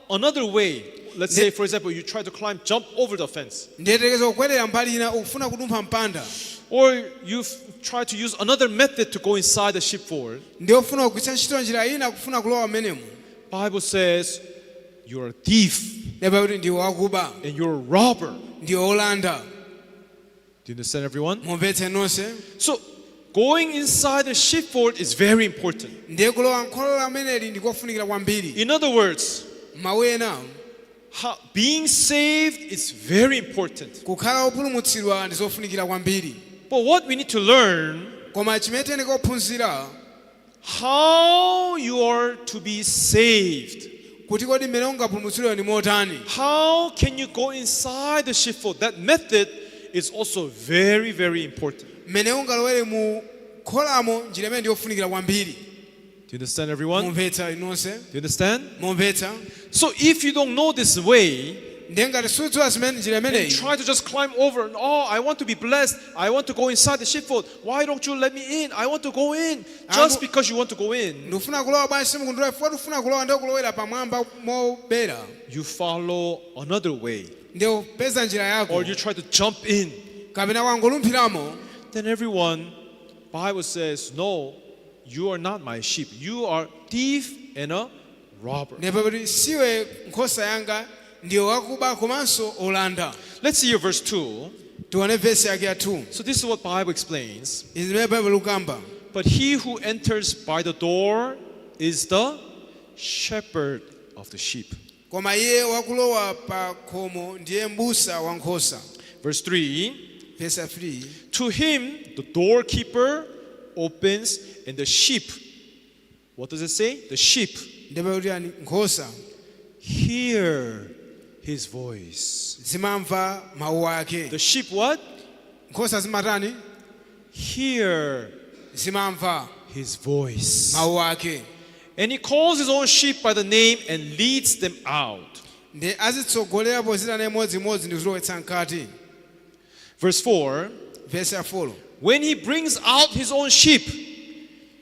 another way, let's say for example you try to jump over the fence, ndiye tekeza kukwerera mbali ina ukufuna kudumpha mpanda, or you try to use another method to go inside the sheepfold, ndiye ufuna kugwiritsa ntchito njira ina kufuna kulowa menemo. Bible says you're a thief Ndiye Bible ndiye wakuba, and you're a robber. ndiye olanda. Do you understand, everyone? Mumvetse nonse. So going inside the sheepfold is very important. Ndiye kulowa nkhola limeneli ndikofunikira kwambiri. In other words, Mawu ena, being saved is very important. kukhala opulumutsidwa ndizofunikira kwambiri. But what we need to learn, Koma chimene tiyenera kuphunzira, how you are to be saved. kuti kodi mmene ungapulumutsidwe ndi motani. How can you go inside the sheepfold? That method is also very, very important. Mmene ungalowere mu kholamo njira imene ndiyofunikira kwambiri. Do you understand, everyone? Mumvetsa inonse. Do you understand? Mumvetsa. So if you don't know this way, Ndiye ngati sudziwa zimene njira then imeneyi, try to just climb over. Oh, I want to be blessed. I want to go inside the sheepfold. Why don't you let me in? I want to go in. Just because you want to go in, ndifuna kulowa bwanji simukundula chifukwa tifuna kulowa ndiye kulowera pamwamba mobera. you follow another way. Ndiye upeza njira yako. Or you try to jump in. Kapena wangolumphiramo. Then everyone, Bible says, no, you are not my sheep. You are thief and a robber. Ndiye pamene siwe nkhosa yanga, ndiye wakuba komanso olanda. Let's see your verse 2. Tione verse yake ya 2. So this is what Bible explains. Izi zimene Bible ikukamba. But he who enters by the door is the shepherd of the sheep. Koma iye wakulowa pa khomo ndiye mbusa wa nkhosa. Verse 3. Verse 3. To him the doorkeeper opens, and the sheep, what does it say? The sheep Ndiye Bible yani nkhosa hear his voice. zimamva mawu ake. The sheep what? Nkhosa zimatani? Hear Zimamva his voice. mawu ake. And he calls his own sheep by the name and leads them out. Ndiye azitsogolera pozitana imodzimodzi ndi kuzilowetsa mkati. Verse 4. Verse 4. When he brings out his own sheep,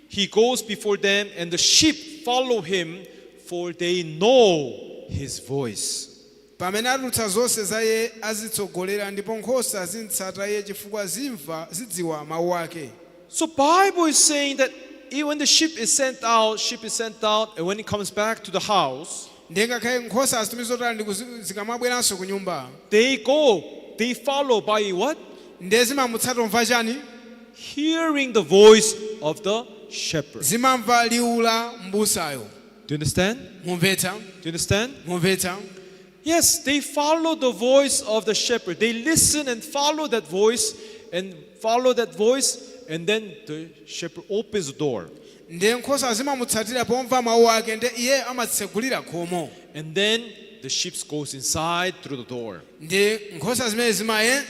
he goes before them, and the sheep follow him, for they know his voice. Pamene atulutsa zonse za iye azitsogolera ndipo nkhosa zimtsata iye chifukwa zidziwa mawu ake. So Bible is saying that when the sheep is sent out, and when it comes back to the house, Ndiye ngakhale nkhosa azitumizotala ndi zikamabweranso ku nyumba, they follow by what? ndiye zimamutsata mva chani? Hearing the voice of the shepherd. Zimamva liwu la mbusayo. Do you understand? Mumvetsa? Do you understand? Mumvetsa? Yes, they follow the voice of the shepherd. They listen and follow that voice, and then the shepherd opens the door. ndiye nkhosa zimamutsatira pomva mawu ake ndiye iye amatsegulira khomo, And then the sheep goes inside through the door. ndiye nkhosa zimene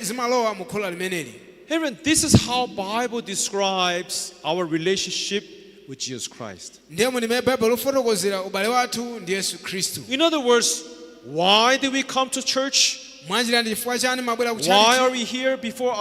zimalowa mu khola limeneli. Everyone, this is how Bible describes our relationship with Jesus Christ. ndiye mundime baibulo lofotokozera ubale wathu ndi Yesu Khristu. In other words, why do we come to church? mwanjira ndi chifukwa chani mabwera ku Why church? are we here before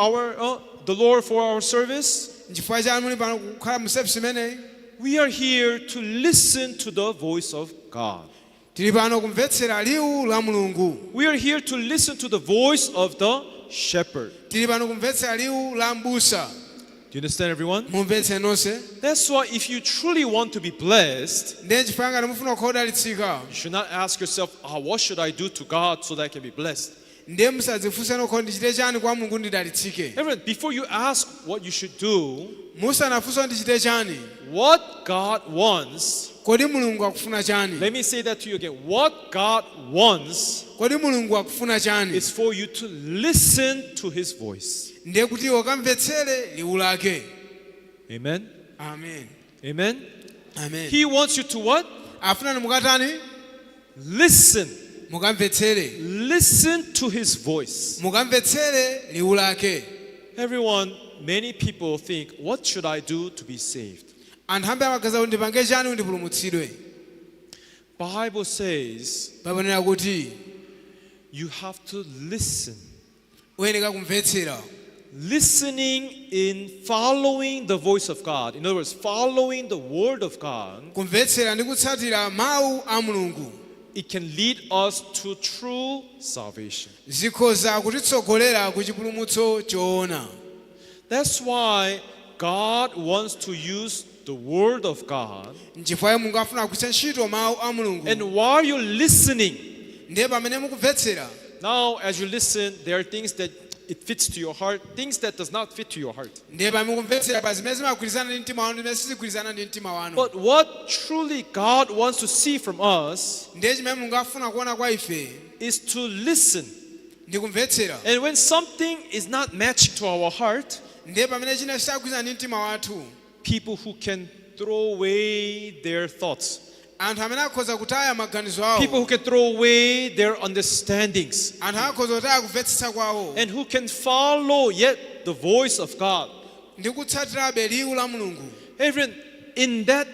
the Lord for our service? Chifukwa chani muli pano kukhala mu service imeneyi? We are here to listen to the voice of God. tili pano kumvetsera liwu la Mulungu. We are here to listen to the voice of the shepherd. tili pano kumvetsera liwu la m'busa. Do you understand, everyone? mumvetse nonse. That's why if you truly want to be blessed, ndiye chifukwa ngati mufuna kukhala odalitsika, you should not ask yourself, what should I do to God so that I can be blessed? ndiye musadzifunse nokho ndichite chani kwa Mulungu ndidalitsike. Everyone, before you ask what you should do, musanafunse ndichite chani, what God wants, kodi Mulungu akufuna chani? let me say that to you again. What God wants kodi Mulungu akufuna chani? is for you to listen to his voice. ndiye kuti iwe ukamvetsere liwu lake. Amen. Amen. Amen. Amen. He wants you to what? afuna nimukatani? Listen. mukamvetsere. Listen to his voice. mukamvetsere liwu lake. Everyone, many people think, what should I do to be saved? anthu ambiri amagaza kuti ndipange chani kuti ndipulumutsidwe. Bible says pamanena kuti you have to listen. uyenera kumvetsera. Listening in following the voice of God. In other words, following the word of God. kumvetsera ndi kutsatira mawu a Mulungu It can lead us to true salvation. zikhoza kutitsogolera ku chipulumutso choona. That's why God wants to use the word of God. Nchifukwa Mulungu afuna kugwiritsa ntchito mawu a Mulungu. And while you're listening, ndiye pamene mukumvetsera, now as you listen, there are things that it fits to your heart, things that does not fit to your heart. ndiye pamene mukumvetsera pa zimene zimagwirizana ndi mtima wanu ndi zimene sizigwirizana ndi mtima wanu. But what truly God wants to see from us ndiye chimene Mulungu afuna kuona kwa ife is to listen. ndi kumvetsera. And when something is not matching to our heart, ndiye pamene china chisagwirizana ndi mtima wathu, people who can throw away their thoughts, anthu amene akhoza kutaya maganizo people awo, who can throw away their understandings, anthu akhoza kutaya kumvetsetsa kwawo and who can follow yet the voice of God. ndi kutsatirabe liwu la Mulungu. Even in that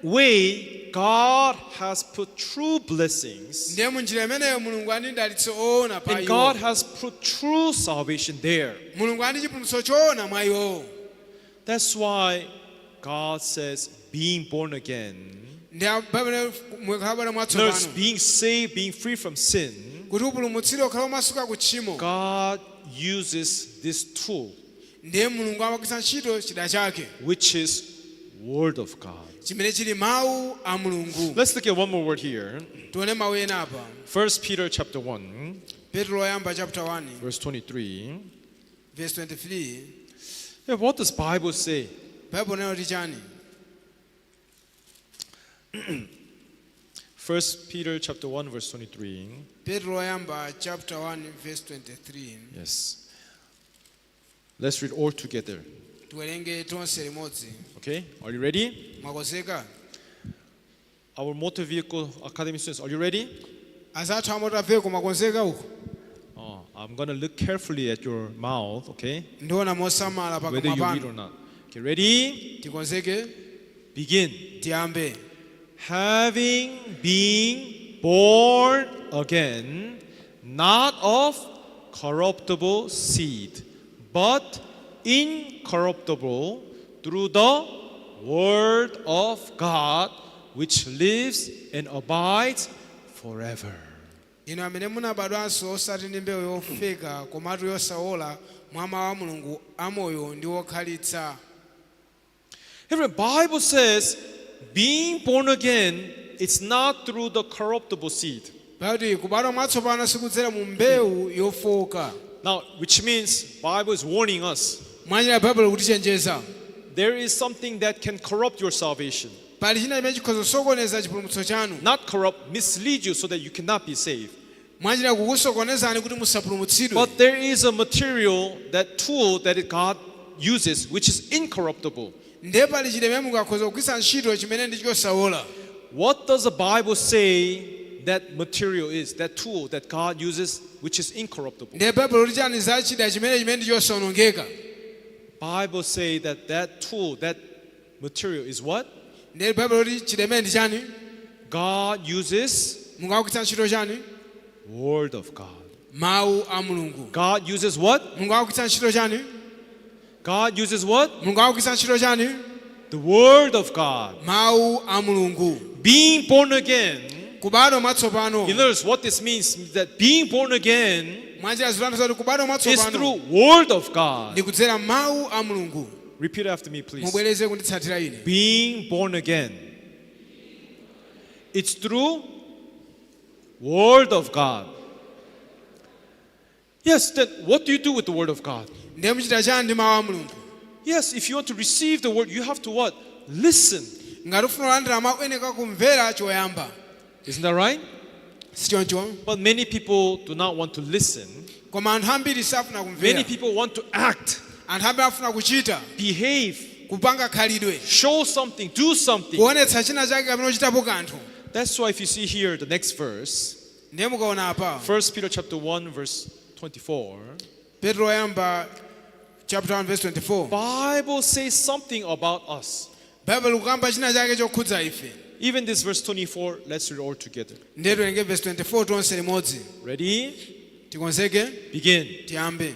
way, God has put true blessings, ndiye munjira imeneyo Mulungu ali dalitso oona pa and God iwo. has put true salvation there. Mulungu ali chipulumutso choona mwa iwo. That's why God says being born again, ndiye pamene mukhalabwera in other words, mwatsopano being saved, being free from sin, kuti upulumutsidwe ukhala umasuka ku tchimo. God uses this tool, ndiye Mulungu amagwiritsa ntchito chida chake which is word of God. chimene chili mawu a Mulungu. Let's look at one more word here. tione mawu ena apa. 1 Peter chapter 1, Petro oyamba chapter 1 verse 23. verse 23. Yeah, what does Bible say? Bible neno ti chani? 1 Peter chapter 1, verse 23. Petro oyamba chapter 1 verse 23. Yes. Let's read all together. tiwerenge tonse limodzi. Okay, are you ready? Mwakonzeka? Our motor vehicle academy students, are you ready? Azathu amoto aveko mwakonzeka uko? Oh, I'm going to look carefully at your mouth, okay? ndiona mosamala Whether pakamwa you read or pano. not. Okay, ready? Tikonzeke? Begin. Tiyambe. Having been born again, not of corruptible seed, but incorruptible, through the word of God, which lives and abides forever. inu amene munabadwanso osati ndi mbewu yofeka komatu yosawola mwa mawu a Mulungu amoyo ndi wokhalitsa. Every Bible says being born again, it's not through the corruptible seed. pakuti kubadwa mwatsopano sikudzera mu mbewu yofoka. Now, which means Bible is warning us. mwanjira Bible kutichenjeza. There is something that can corrupt your salvation. pali china chimene chikhoza kusokoneza chipulumutso chanu. Not corrupt, mislead you so that you cannot be saved. mwachita kukusokonezani kuti musapulumutsidwe. But there is a material, that tool that God uses, which is incorruptible. Ndiye pali chileme mungakhoza kugwiritsa ntchito chimene ndi chosawola. What does the Bible say that material is, that tool that God uses, which is incorruptible? Ndiye Baibulo lichani za chida chimene ndi chosawonongeka. Bible say that that tool, that material is what? Ndiye Baibulo li chileme ndi chani? God uses Mungakugwiritsa ntchito chani? Word of God. Mawu a Mulungu. God uses what? Mungakugwiritsa ntchito chani? God uses what? Mungakugwiritsa ntchito chani? The Word of God. Mawu a Mulungu. Being born again. Kubadwa mwatsopano. You notice what this means, that being born again Mwanjira zilanda zoti kubadwa is mwatsopano through Word of God. ndi kudzera mawu a Mulungu. Repeat after me, please. Mubwereze kunditsatira ine. Being born again. It's through Word of God. Yes, then what do you do with the Word of God? Ndiye muchita chani ndi mawu a Mulungu? Yes, if you want to receive the Word, you have to what? Listen. Ngati ufuna kulandira mawu eneka kumvera choyamba. Isn't that right? Sichoncho. But many people do not want to listen. Koma anthu ambiri safuna kumvera. Many people want to act, Anthu ambiri afuna kuchita, behave, kupanga khalidwe, show something, do something. kuonetsa china chake kapena kuchitapo kanthu. That's why if you see here the next verse, Ndiye mukaona apa. 1 Peter chapter 1 verse 24, Petro yamba chapter 1 verse 24. Bible says something about us. Bible kukamba china chake chokhudza ife. Even this verse 24, let's read all together. Ndiye tiwerenge verse 24 tonse limodzi. Ready? Tikonzeke, Begin. tiyambe.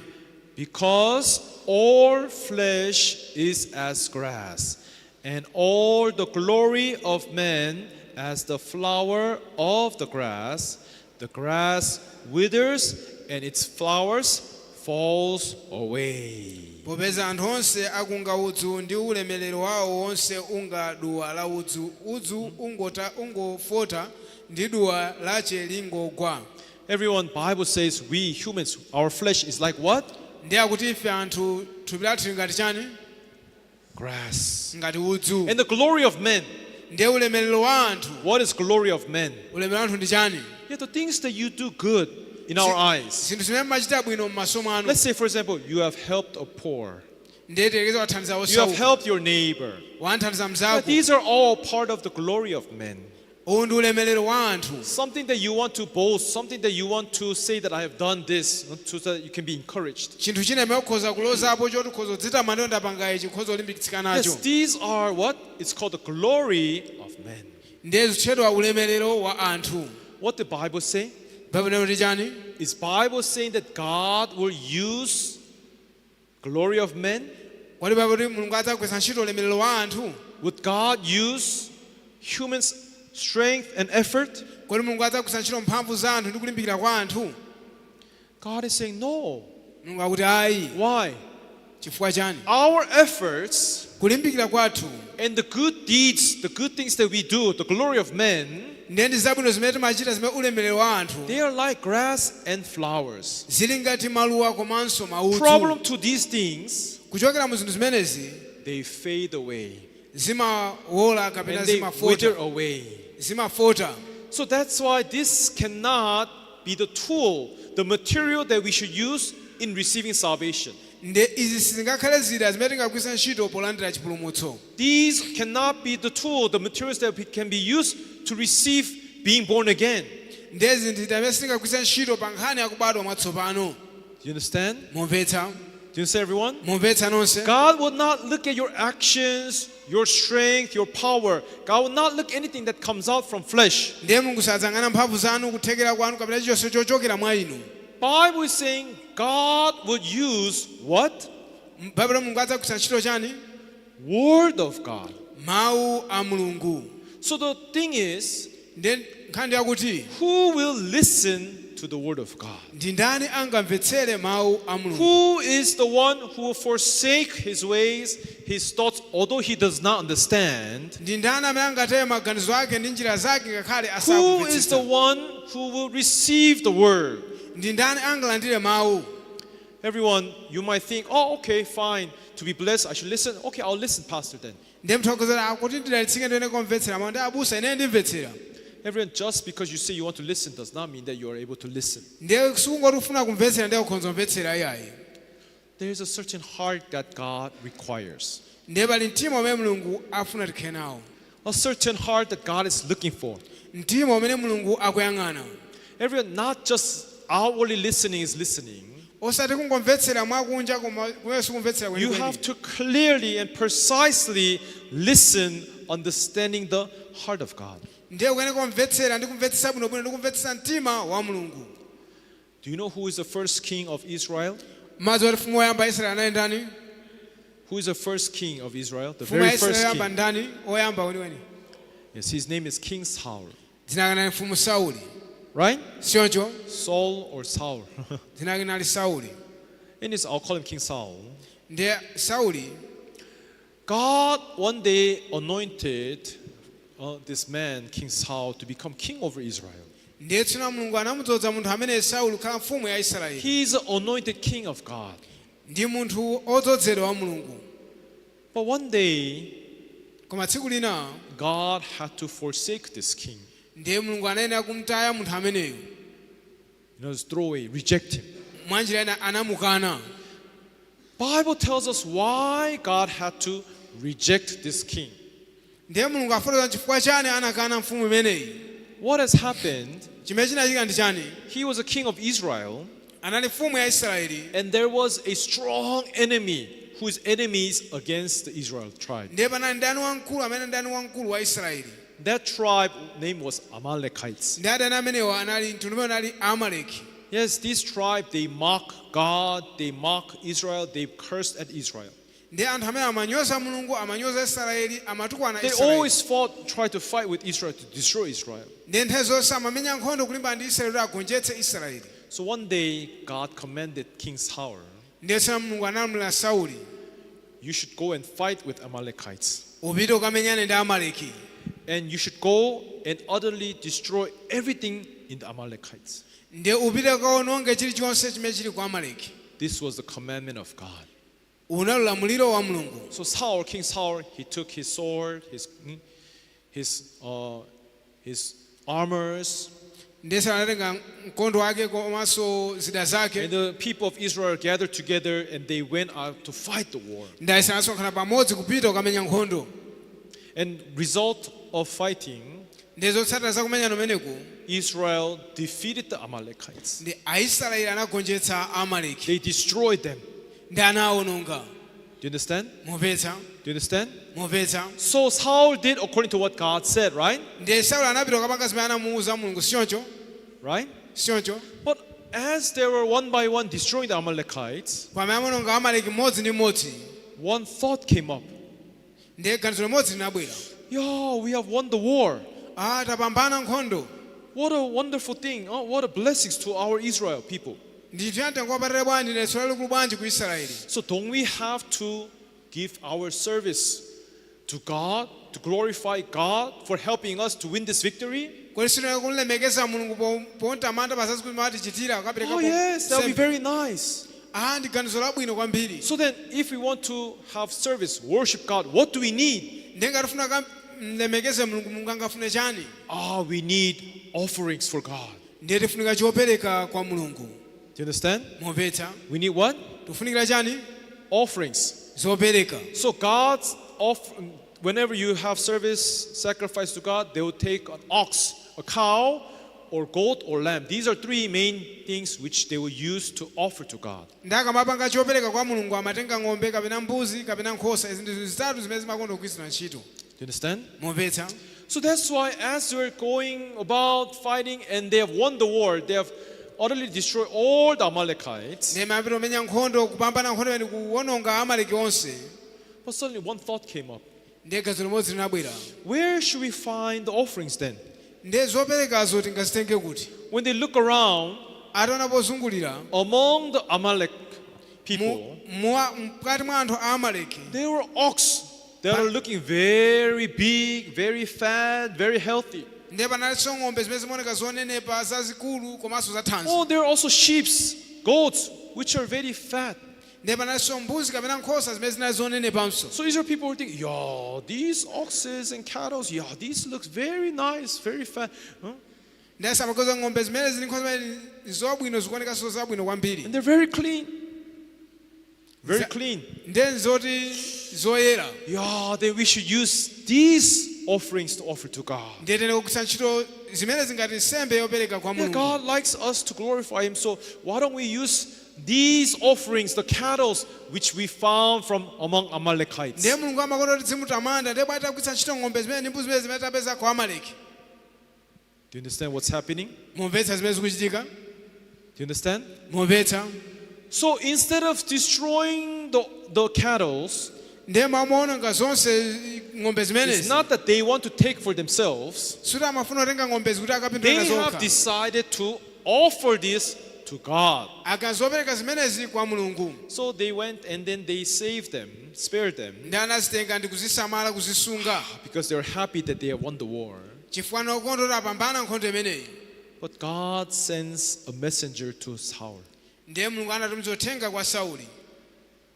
Because all flesh is as grass, and all the glory of man as the flower of the grass withers and its flowers falls away. Popeza anthu onse akunga udzu ndi ulemerero wawo onse unga duwa la udzu. Udzu ungofota ndi duwa lache lingogwa. Everyone, Bible says we humans, our flesh is like what? Ndiye akuti ife anthu thupi lathu ngati chani? Grass. Ngati udzu. And the glory of men. Ndiye ulemerero wa anthu. What is glory of men? Ulemerero wa anthu ndi chani? Yeah, the things that you do good in our eyes. Zinthu zimene machita bwino m'maso mwanu. Let's say, for example, you have helped a poor. Ndiye tiyerekeza wathandiza You have osauka. helped your neighbor. Wanthandiza But mzako. these are all part of the glory of men. Uwu ndi ulemerero wa anthu. Something that you want to boast, something that you want to say that I have done this, so that you can be encouraged. Chinthu chine chimene ukhoza kulozapo choti ukhoza kudzitama ndiwo ndapanga ichi ukhoza kulimbikitsika nacho. Yes, these are what? It's called the glory of men. Ndiye zitchedwa ulemerero wa anthu. What the Bible say? Baibulo ndi chani? Is Bible saying that God will use glory of men? Kodi Baibulo kuti Mulungu adzagwiritsa ntchito ulemerero wa anthu? Would God use humans' strength and effort? Kodi Mulungu adzagwiritsa ntchito mphamvu za anthu ndi kulimbikira kwa anthu? God is saying no. Mulungu akuti ayi. Why? Chifukwa chani? Our efforts Kulimbikira kwathu and the good deeds, the good things that we do, the glory of men, ndiye ndi zabwino zimene timachita zimene ulemerero wa anthu they are like grass and flowers. zili ngati maluwa komanso maudzu. Problem to these things, Kuchokera mu zinthu zimenezi they fade away zimawola kapena and they wither zimafota. away. Zimafota. So that's why this cannot be the tool, the material that we should use in receiving salvation. Nde izi sizingakhale zida zimene tingagwiritsa ntchito polandira chipulumutso. These cannot be the tool, the materials that can be used to receive being born again. Nde zinthu zimene sitingagwiritsa ntchito pa nkhani ya kubadwa mwatsopano. Do you understand? Mumvetsa? Do you understand, everyone? Mumvetsa nonse? God will not look at your actions, your strength, your power. God will not look anything that comes out from flesh. Ndiye Mulungu sadzangana mphamvu zanu kuthekera kwanu kapena chilichonse chochokera mwa inu. Bible is saying God would use what? Baibulo Mulungu adzagwiritsa ntchito chani? Word of God. Mawu a Mulungu. So the thing is, Ndiye nkhani yakuti who will listen to the word of God? ndi ndani angamvetsere mawu a Mulungu? Who is the one who will forsake his ways, his thoughts, although he does not understand? Ndi ndani amene angateye maganizo ake ndi njira zake ngakhale Who is the asakumvetsera? one who will receive the word? Ndi ndani angalandire mawu? Everyone, you might think, oh, okay, fine. To be blessed, I should listen. Okay, I'll listen, Pastor, then. Ndiye mthokozera akuti ndidalitsike ndione kumvetsera mawu ndi abusa ine ndimvetsera. Everyone, just because you say you want to listen does not mean that you are able to listen. ndiye sikungoti ufuna kumvetsera ndiye ukhonza kumvetsera iyayi. There is a certain heart that God requires. Ndiye pali mtima umene mulungu afuna tikhale nawo, A certain heart that God is looking for. mtima umene mulungu akuyang'ana. Everyone, not just outwardly listening is listening. Osati kungomvetsera mwakunja koma kumene sikumvetsera You kwenikweni. have to clearly and precisely listen, understanding the heart of God. Ndiye kuyenera kumvetsera ndi kumvetsetsa bwinobwino ndi kumvetsetsa mtima wa mulungu. Do you know who is the first king of Israel? Madzi oti mfumu woyamba Israeli anali ndani? Who is the first king of Israel? The Mfumu ya very Israeli first yoyamba king. ndani? Oyamba weniweni. Yes, his name is King Saul. Dzina lake linali mfumu Sauli. Right? Sioncho? Saul or Saul. Dzina lake linali Sauli. I'll call him King Saul. Ndiye Sauli, God one day anointed this man, King Saul, to become king over Israel. ndiye tsono mulungu anamudzoza munthu amene Sauli kukhala mfumu ya Israeli. He is the anointed king of God. Ndi munthu odzozedwa wa mulungu. But one day, Koma tsiku lina God had to forsake this king. ndiye mulungu anayenera kumtaya munthu ameneyo. Throw away, reject him. Mwanjira ina anamukana. Bible tells us why God had to reject this king. Ndiye mulungu afotokoza chifukwa chani anakana mfumu imeneyi. What has happened? Chimene chinachitika ndi chani? He was a king of Israel, Anali mfumu ya Israeli. and there was a strong enemy whose enemies against the Israel tribe. Ndiye panali ndani wamkulu amene ndani wamkulu wa Israeli. That tribe name was Amalekites. Ndiye adani amenewa anali mtundu umene anali Amaleki. Yes, this tribe, they mock God, they mock Israel, they cursed at Israel. Ndiye anthu amene amanyoza mulungu, amanyoza Israeli, amatukwana They Israeli. always tried to fight with Israel to destroy Israel. Ndiye nthawi zonse amamenya nkhondo kulimbana ndi Israeli kuti agonjetse Israeli. So one day, God commanded King Saul, Ndiye tsono mulungu analamulira Sauli, you should go and fight with Amalekites. upite ukamenyane ndi Amaleki. And you should go and utterly destroy everything in the Amalekites. Ndiye upite ukaononge chilichonse chimene chili ku Amaleki. This was the commandment of God. Unali ulamuliro wa mulungu. So Saul, King Saul, he took his sword, his armors, Ndiye Sauli anatenga mkondo wake komanso zida zake. and the people of Israel gathered together and they went out to fight the war. Ndiye Aisraeli anasonkhana pamodzi kupita ukamenya nkhondo. And result of fighting, Ndiye zotsatira za kumenyana kumeneku, Israel defeated the Amalekites. ndi Aisraeli anagonjetsa Amaleki. They destroyed them. Ndi anaawononga. Do you understand? Mumvetsa? Do you understand? Mumvetsa? So Saul did according to what God said, right? Ndiye Sauli anapita ukapanga zimene anamuwuza mulungu, sioncho? Right? Sioncho? But as they were one by one destroying the Amalekites, Pamene amanonga Amaleki mmodzi ndi mmodzi, one thought came up. ndiye ganizo limodzi linabwera. Yo, we have won the war. Tapambana nkhondo. What a wonderful thing. Oh, what a blessings to our Israel people. Ndi chiyani kuwapatira bwanji ndi tsola likulu bwanji ku Israeli. So don't we have to give our service to God, to glorify God for helping us to win this victory? Kodi sinoye kumlemekeza mulungu pontamanda pazazi kuti mawatichitira Oh yes, that would be very nice. ndi ganizo labwino kwambiri. So then if we want to have service, worship God, what do we need? Ndiye ngati tifuna mlemekeze mulungu, mulungu angafune chani? We need offerings for God. Ndiye tifunika chopereka kwa mulungu. Do you understand? Mumvetsa? We need what? Tifunikira chani? Offerings. Zopereka. So God's whenever you have service, sacrifice to God, they will take an ox, a cow, or goat or lamb. These are three main things which they will use to offer to God. Ndiye akamapanga chopereka kwa mulungu amatenga ng'ombe kapena mbuzi kapena nkhosa. Izi ndi zitatu zimene zimakonda kugwiritsidwa ntchito. Do you understand? Mumvetsa? So that's why as they're going about fighting and they have won the war, they have utterly destroyed all the Amalekites. Ndiye amapita kumenya nkhondo, kupambana nkhondo ndi kuwononga Amaleki onse. But suddenly one thought came up. Ndiye ganizo limodzi linabwera. Where should we find the offerings then? Ndiye zoperekazo tingazitenge kuti? When they look around Ataona pozungulira among the Amalek people, mkati mwa anthu a Amaleki, there were ox that are looking very big, very fat, very healthy. ndiye panalinso ng'ombe zimene zimaoneka zonenepa zazikulu komanso zathanzi. Oh, there are also sheep, goats, which are very fat. ndiye panalinso mbuzi kapena nkhosa zimene zinali zonenepanso. So Israel people were thinking, yeah, these oxes and cattle, yeah, these looks very nice, very fat. Huh? Ndiye samakoza ng'ombe zimene zili nkhosa zimene zobwino zikuonekanso zabwino kwambiri. And they're very clean. Very clean. Ndiye zoti zoyera. Yeah, then we should use these offerings to offer to God. Ndiye tene kugwiritsa ntchito zimene zingati nsembe yopereka kwa Yeah, Mulungu. God likes us to glorify Him, so why don't we use these offerings, the cattle which we found from among Amalekites? Ndiye Mulungu amakonda kuti zimutamanda, ndiye bwati agwiritsa ntchito ng'ombe zimene ndi mbuzi zimene zimene tapeza kwa Amaleki. Do you understand what's happening? Mumvetsa zimene zikuchitika? Do you understand? Mumvetsa? So instead of destroying the cattle, Ndiye mamuona nga zonse ng'ombe it's zimenezi. not that they want to take for themselves. Suti amafuna kutenga ng'ombe zikuti They akapindulira have zokha. decided to offer this to God. Akazopereka zimenezi kwa Mulungu. So they went and then they saved them, spared them, Ndiye anazitenga ndi kuzisamala kuzisunga. because they were happy that they had won the war. Chifukwa nokonda kuti apambana nkhondo imeneyi. But God sends a messenger to Saul. Ndiye Mulungu anatumiza uthenga kwa Sauli.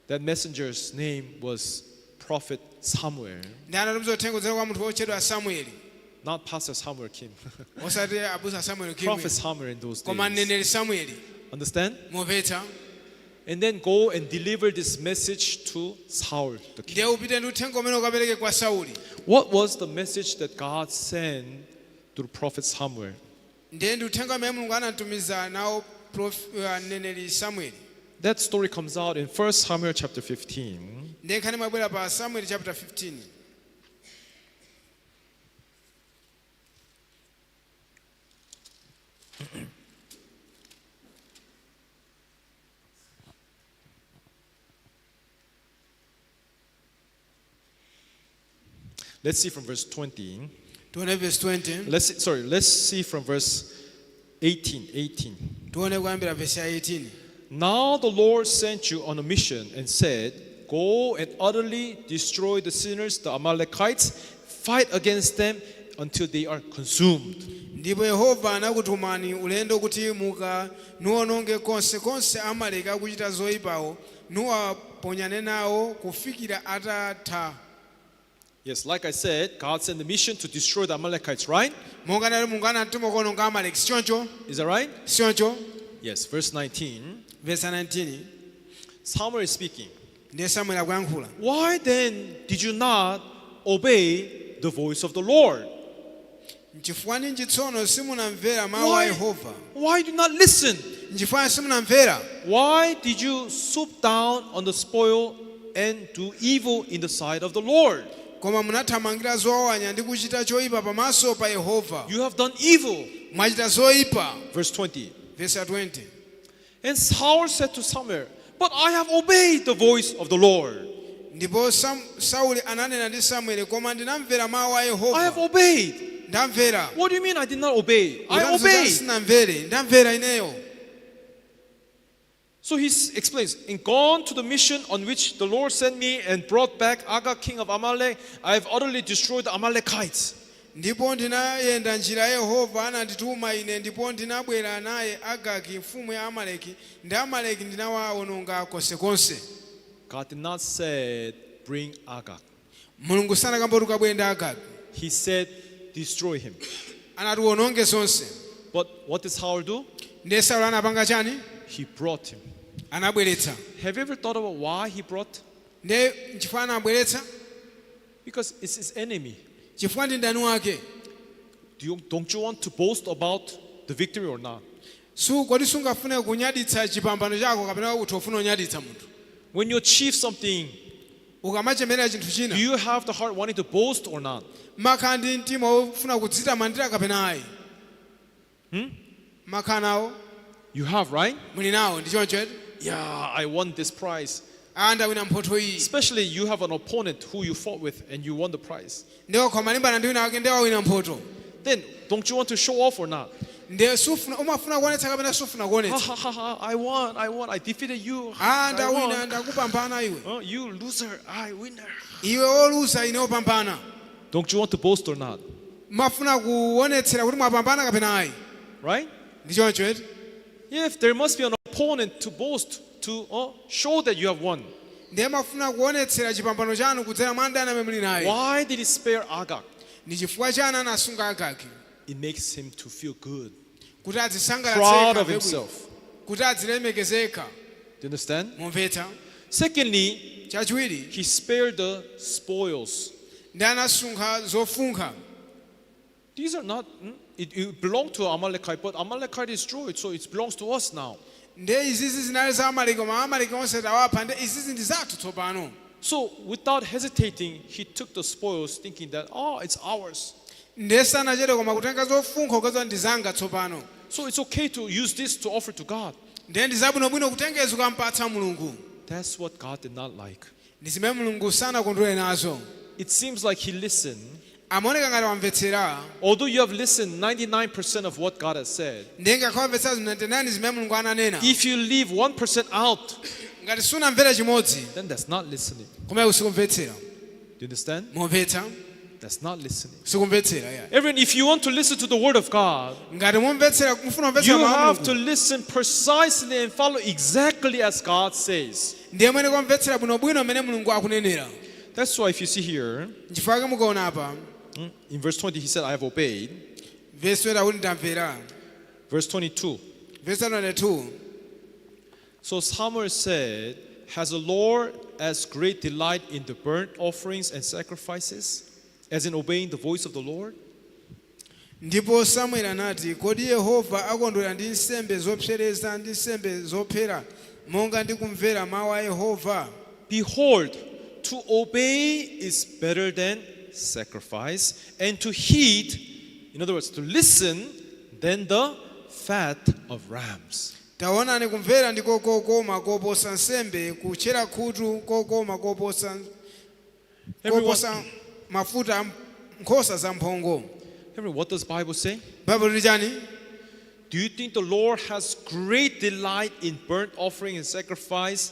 That messenger's name was Prophet Samuel, Ndiye anatumiza uthenga kudzera kwa munthu wotchedwa Samueli. not Pastor Samuel Kim. Osati abusa Samueli Prophet kimwe. Samuel in those Koma days. mneneri Samueli. Understand? Mumvetsa? And then go and deliver this message to Saul the king. Ndiye upite ndi uthenga umene ukapereke kwa Sauli. What was the message that God sent through Prophet Samuel? Ndiye ndi uthenga umene Mulungu anatumiza nawo mneneri Samueli. That story comes out in 1 Samuel chapter 15. Ndiye nkhani mwabwera pa Samuel chapter 15. Let's see from verse 20. Tuone verse 20. Let's see from verse 18. Tuone kuyambira verse 18. Now the Lord sent you on a mission and said, go and utterly destroy the sinners, the Amalekites, fight against them until they are consumed. Ndipo Yehova anakutumani ulendo kuti muka nuwononge konse Amaleki akuchita zoyipawo nuwaponyane nawo kufikira atatha. Yes, like I said, God sent the mission to destroy the Amalekites, right? Monga nali Mulungu anatuma kuwononga Amaleki, sichoncho? Is that right? Sichoncho? Yes, verse 19. Verse 19. Samuel is speaking. Ndiye Samuel akuyankhula. Why then did you not obey the voice of the Lord? Nchifukwa ninji tsono simunamvera mawu a Yehova. Why did you not listen? Nchifukwa simunamvera. Why did you swoop down on the spoil and do evil in the sight of the Lord? Koma munathamangira zowawanya ndi kuchita choyipa pamaso pa Yehova. You have done evil. Mwachita zoyipa. Verse 20. Verse 20. And Saul said to Samuel, but I have obeyed the voice of the Lord. Ndipo Sauli ananena ndi Samueli, koma ndinamvera mawu a I have Yehova. obeyed. Ndamvera. What do you mean I did not obey? I Utanzoti obeyed. sinamvere. Ndamvera ineyo. So he explains, in gone to the mission on which the Lord sent me and brought back Agag, king of Amalek, I have utterly destroyed the Amalekites. Ndipo ndinayenda njira Yehova anandituma ine ndipo ndinabwera naye Agagi mfumu ya Amaleki ndi Amaleki ndinawawononga konsekonse. God did not say, bring Agag. Mulungu sanakamboti ukabwere ndi Agagi. He said, destroy him. Anati uwononge zonse. But what did Saul do? Ndiye Sauli anapanga chani? He brought him. Anabweretsa. Have you ever thought about why he brought? Ndiye nchifukwa anabweretsa? Because it's his enemy. Chifukwa ndi ndani wake. Don't you want to boast about the victory or not? Kodi sungafune kunyaditsa chipambano chako kapena kuti ufune kunyaditsa munthu? When you achieve something, Ukamachemera chinthu do china. you have the heart wanting to boast or not? Makhala ndi mtima wofuna kudzitamandira kapena ayi? Makhala nawo? You have, right? Muli nawo ndi choncho eti? Yeah, I won this prize. Ndawina mphotho iyi. Especially you have an opponent who you fought with and you won the prize. Ndiye khomalimbana ndi wina wake ndiye wawina mphotho. Then, don't you want to show off or not? Ndiye umafuna kuonetsa kapena sufuna Ha kuonetsa? ha ha ha, I won, I defeated you. Ndawina I won. ndakupambana iwe. Oh, you loser, I winner. Iwe wolusa ine wopambana. Don't you want to boast or not? Mafuna kuonetsera kuti mwapambana kapena ayi? Right? Ndi choncho eti? If there must be an opponent to boast to show that you have won. ndiye mafuna kuonetsera chipambano chanu kudzera mwa ndani amene muli naye. Why did he spare Agag? Ndi chifukwa chani anasunga Agagi? It makes him to feel good, Kuti proud adzisangalatse of himself. kuti adzilemekezeka. Do you understand? Mumvetsa? Secondly, Chachiwiri, he spared the spoils. ndi anasunga zofunkha. These are not, it belonged to Amalekite, but Amalekite is destroyed, so it belongs to us now. Ndiye izizi zinali za Amaleki, koma Amaleki onse tawapha, ndi izizi ndi zathu tsopano. So without hesitating, he took the spoils thinking that, it's ours. Ndiye sanachedwe koma kutenga zofunkha ukazwa ndi zanga tsopano. So it's okay to use this to offer to God. Ndiye ndi zabwinobwino kutengeza ukampatsa Mulungu. That's what God did not like. Ndi zimene Mulungu sanakondwere nazo. It seems like he listened. Amaoneka ngati wamvetsera. Although you have listened 99% of what God has said, Ndiye ngakhala wamvetsera 99 zimene Mulungu ananena. if you leave 1% out, Ngati sunamvera chimodzi, then that's not listening. koma usikumvetsera. Do you understand? Mumvetsa? That's not listening. Sikumvetsera ya. Everyone, if you want to listen to the word of God, Ngati mumvetsera, mufuna kumvetsera you mawu a have to Mulungu. listen precisely and follow exactly as God says. Ndiye mwene kumvetsera bwinobwino mmene Mulungu akunenera. That's why if you see here, N'chifukwa chake mukaona apa, in verse 20, he said, I have obeyed. verse 20 akuti ndamvera. Verse 22. Verse 22. So Samuel said, has the Lord as great delight in the burnt offerings and sacrifices as in obeying the voice of the Lord? Ndipo Samuel anati, kodi Yehova akondwera ndi nsembe zopsereza ndi nsembe zophera monga ndi kumvera mawu a Yehova? Behold, to obey is better than sacrifice, and to heed, in other words, to listen, than the fat of rams. Taonani, kumvera ndiko kokoma koposa nsembe, kutchera khutu kokoma koposa mafuta a nkhosa zamphongo. What does the Bible say? Bible lili chani? Do you think the Lord has great delight in burnt offering and sacrifice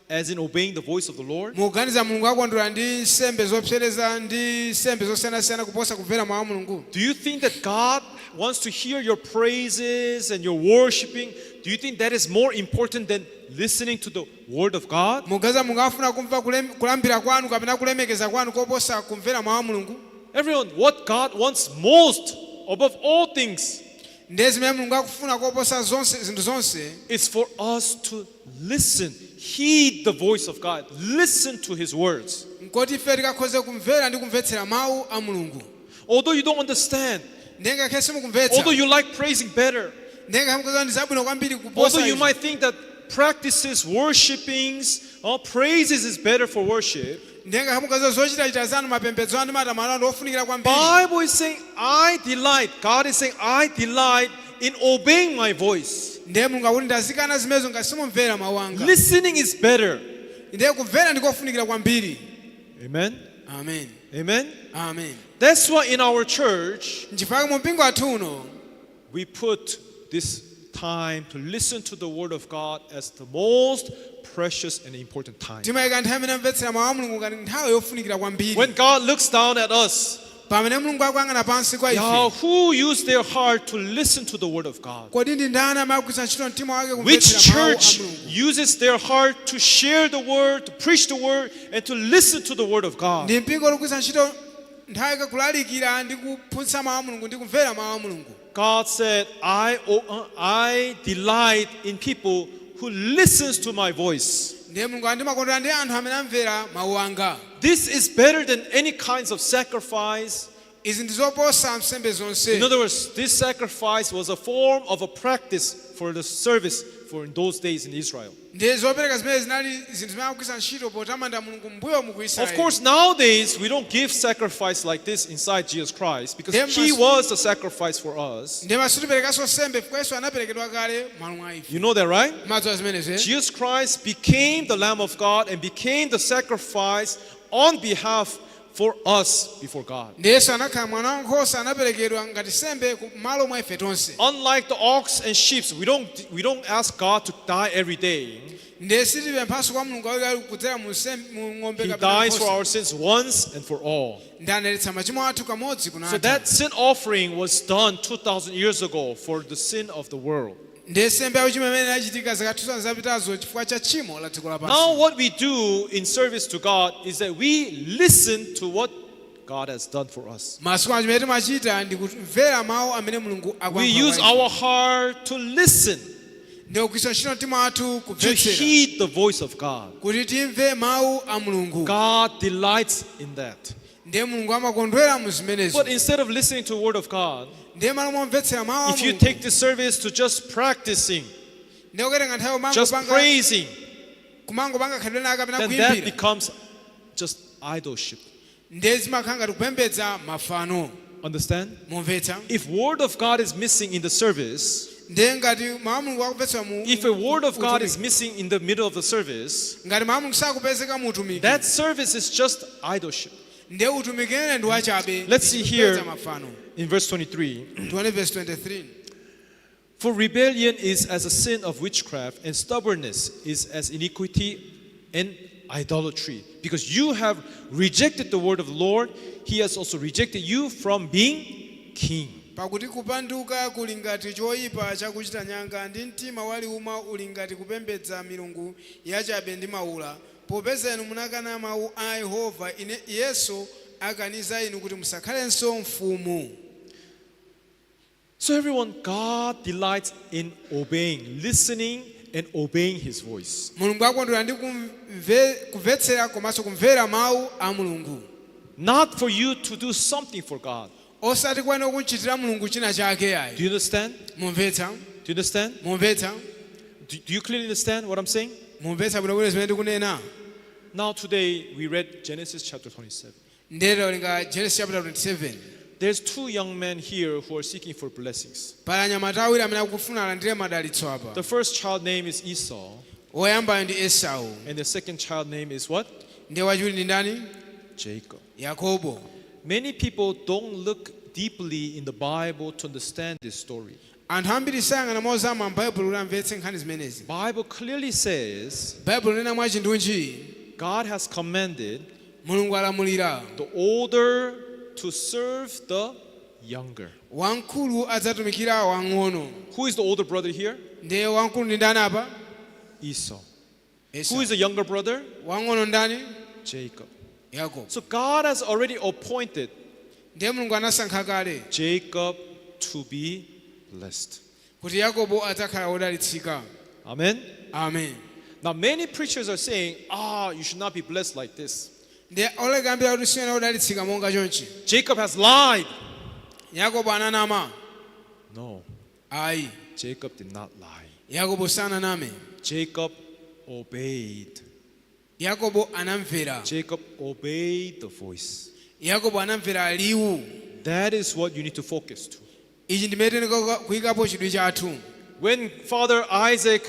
as in obeying the voice of the Lord? Mukuganiza Mulungu akondwera ndi nsembe zopsereza ndi nsembe zosiyanasiyana kuposa kumvera mawu a Mulungu? Do you think that God wants to hear your praises and your worshiping? Do you think that is more important than listening to the word of God? Mukuganiza Mulungu afuna kumva kulambira kwanu kapena kulemekeza kwanu koposa kumvera mawu a Mulungu? Everyone, what God wants most above all things Ndiye zimene Mulungu akufuna koposa zinthu zonse is for us to listen, heed the voice of God, listen to his words. nkoti ife tikakhoze kumvera ndi kumvetsera mawu a Mulungu. Although you don't understand, Ndiye ngakhale simukumvetsa, although you like praising better, ndiye ngakhale mukuganiza ndi zabwino kwambiri although kuposa you izo. might think that practices, worshipings, or praises is better for worship, Ndiye ngakhale mukuganiza zochitachita zanu mapembedzo anu ndi matamando anu ofunikira kwambiri. Bible is saying, I delight. God is saying, I delight in obeying my voice. Ndiye Mulungu akuti ndazikana zimenezo ngati simumvera mawu anga. Listening is better. Ndiye kumvera ndikofunikira kwambiri. Amen. Amen. Amen. Amen. That's why in our church, N'chifukwa mu mpingo wathu uno we put this time to listen to the word of God as the most precious and important time. timayika nthawi imene mvetsera mawu a Mulungu ngati nthawi yofunikira kwambiri. When God looks down at us, Pamene Mulungu akuyang'ana pansi kwa ife, who used their heart to listen to the word of God? kodi ndi ndani amene akugwiritsa ntchito mtima wake Which kumvetsera mawu a church Mulungu? uses their heart to share the word, to preach the word, and to listen to the word of God? Ndi mpingo ukugwiritsa ntchito nthawi yake kulalikira ndi kuphunzitsa mawu a Mulungu ndi kumvera mawu a Mulungu. God said, I delight in people who listens to my voice. Ndiye Mulungu andimakondwera ndi anthu amene amvera mawu anga. This is better than any kinds of sacrifice. Izi ndi zoposa nsembe zonse. In other words, this sacrifice was a form of a practice for the service for in those days in Israel. Ndiye zopereka zimene zinali zinthu zimene akugwiritsa ntchito potamanda Mulungu mbuyo mu Of Israeli. course, nowadays we don't give sacrifice like this inside Jesus Christ because There He must- was the sacrifice for us. Ndiye sitiperekanso nsembe chifukwa Yesu anaperekedwa kale m'malo mwa ife. You know that, right? Madziwa zimenezi. Jesus Christ became the Lamb of God and became the sacrifice on behalf for us before God. Ndiye Yesu anakhala mwana wankhosa anaperekedwa ngati nsembe m'malo mwa ife tonse. Unlike the ox and sheep, we don't ask God to die every day. Ndiye sitipemphanso kwa Mulungu ali kudzera mu ng'ombe He kapena dies for nkhosa. our sins once and for all. Ndiye analetsa machimo athu kamodzi So kunatha. that sin offering was done 2,000 years ago for the sin of the world. ndiye nsembe yauchimo imene inachitika zaka 2000 zapitazo chifukwa cha tchimo la dziko Now lapansi. what we do in service to God is that we listen to what God has done for us. Masiku ano chimene timachita ndi kumvera mawu amene Mulungu We use akuyankhula. our heart to listen, Ndiye kugwiritsa ntchito mtima wathu to kumvetsera heed the voice of God. kuti timve mawu a Mulungu. God delights in that. Ndiye Mulungu amakondwera mu zimenezo. But instead of listening to the word of God, Ndiye malo momvetsera mawu a if you Mulungu. take this service to just practicing, Ndiye ukatenga nthawi just praising, kumangopanga khalidwe lake kapena then that kuyimbira. becomes just idolship. Ndiye zimakhala ngati kupembedza mafano. Understand? Mumvetsa? If word of God is missing in the service, Ndiye ngati mawu a Mulungu akupetsa mu if a word of God is missing in the middle of the service, ngati mawu a Mulungu sakupezeka mu utumiki, that service is just idolship. ndiye utumiki ene ndi wachabe. Let's see here kupembedza mafano. in verse 23. Tione verse 23. For rebellion is as a sin of witchcraft, and stubbornness is as iniquity and idolatry. Because you have rejected the word of the Lord, he has also rejected you from being king. Pakuti kupanduka kuli ngati choyipa chakuchita nyanga ndi mtima waliuma uli ngati kupembedza milungu yachabe ndi maula. Popeza inu munakana mawu a Yehova, ine Yesu akaniza inu kuti musakhalenso mfumu. So everyone, God delights in obeying, listening and obeying his voice. Mulungu akondwera ndi kumvetsera komanso kumvera mawu a Mulungu. Not for you to do something for God. Osati kwene kuchitira Mulungu china chake ayi. Do you understand? Mumvetsa? Do you understand? Mumvetsa? Do you clearly understand what I'm saying? Mumvetsa bwino zimene ndikunena? Now today we read Genesis chapter 27. Ndero linga Genesis chapter 27. There's two young men here who are seeking for blessings. Pala anyamata awiri amene akufuna alandire madalitso apa. The first child name is Esau, Oyambayo ndi Esau. and the second child name is what? Ndiye wachiwiri ndi ndani? Jacob. Yakobo. Many people don't look deeply in the Bible to understand this story. Anthu ambiri sayang'ana mozama m'Baibulo kuti amvetse nkhani zimenezi. Bible clearly says Baibulo linena mwachindunji, God has commanded Mulungu alamulira the older to serve the younger. wamkulu adzatumikira wang'ono. Who is the older brother here? Ndiye wamkulu ndi ndani apa? Esau. Esau. Who is the younger brother? Wang'ono ndani? Jacob. Yakobo. So God has already appointed Ndiye Mulungu anasankha kale Jacob to be blessed. kuti Yakobo adzakhala wodalitsika. Amen. Amen. Now many preachers are saying, you should not be blessed like this. Ndiye olekambira kuti siyena wodalitsika monga chonchi. Jacob has lied. Yakobo ananama. No, Ayi. Jacob did not lie. Yakobo sananame. Jacob obeyed. Yakobo anamvera. Jacob obeyed the voice. Yakobo anamvera liwu. That is what you need to focus to. Ichi ndimene kuyikapo chidwi chathu. When Father Isaac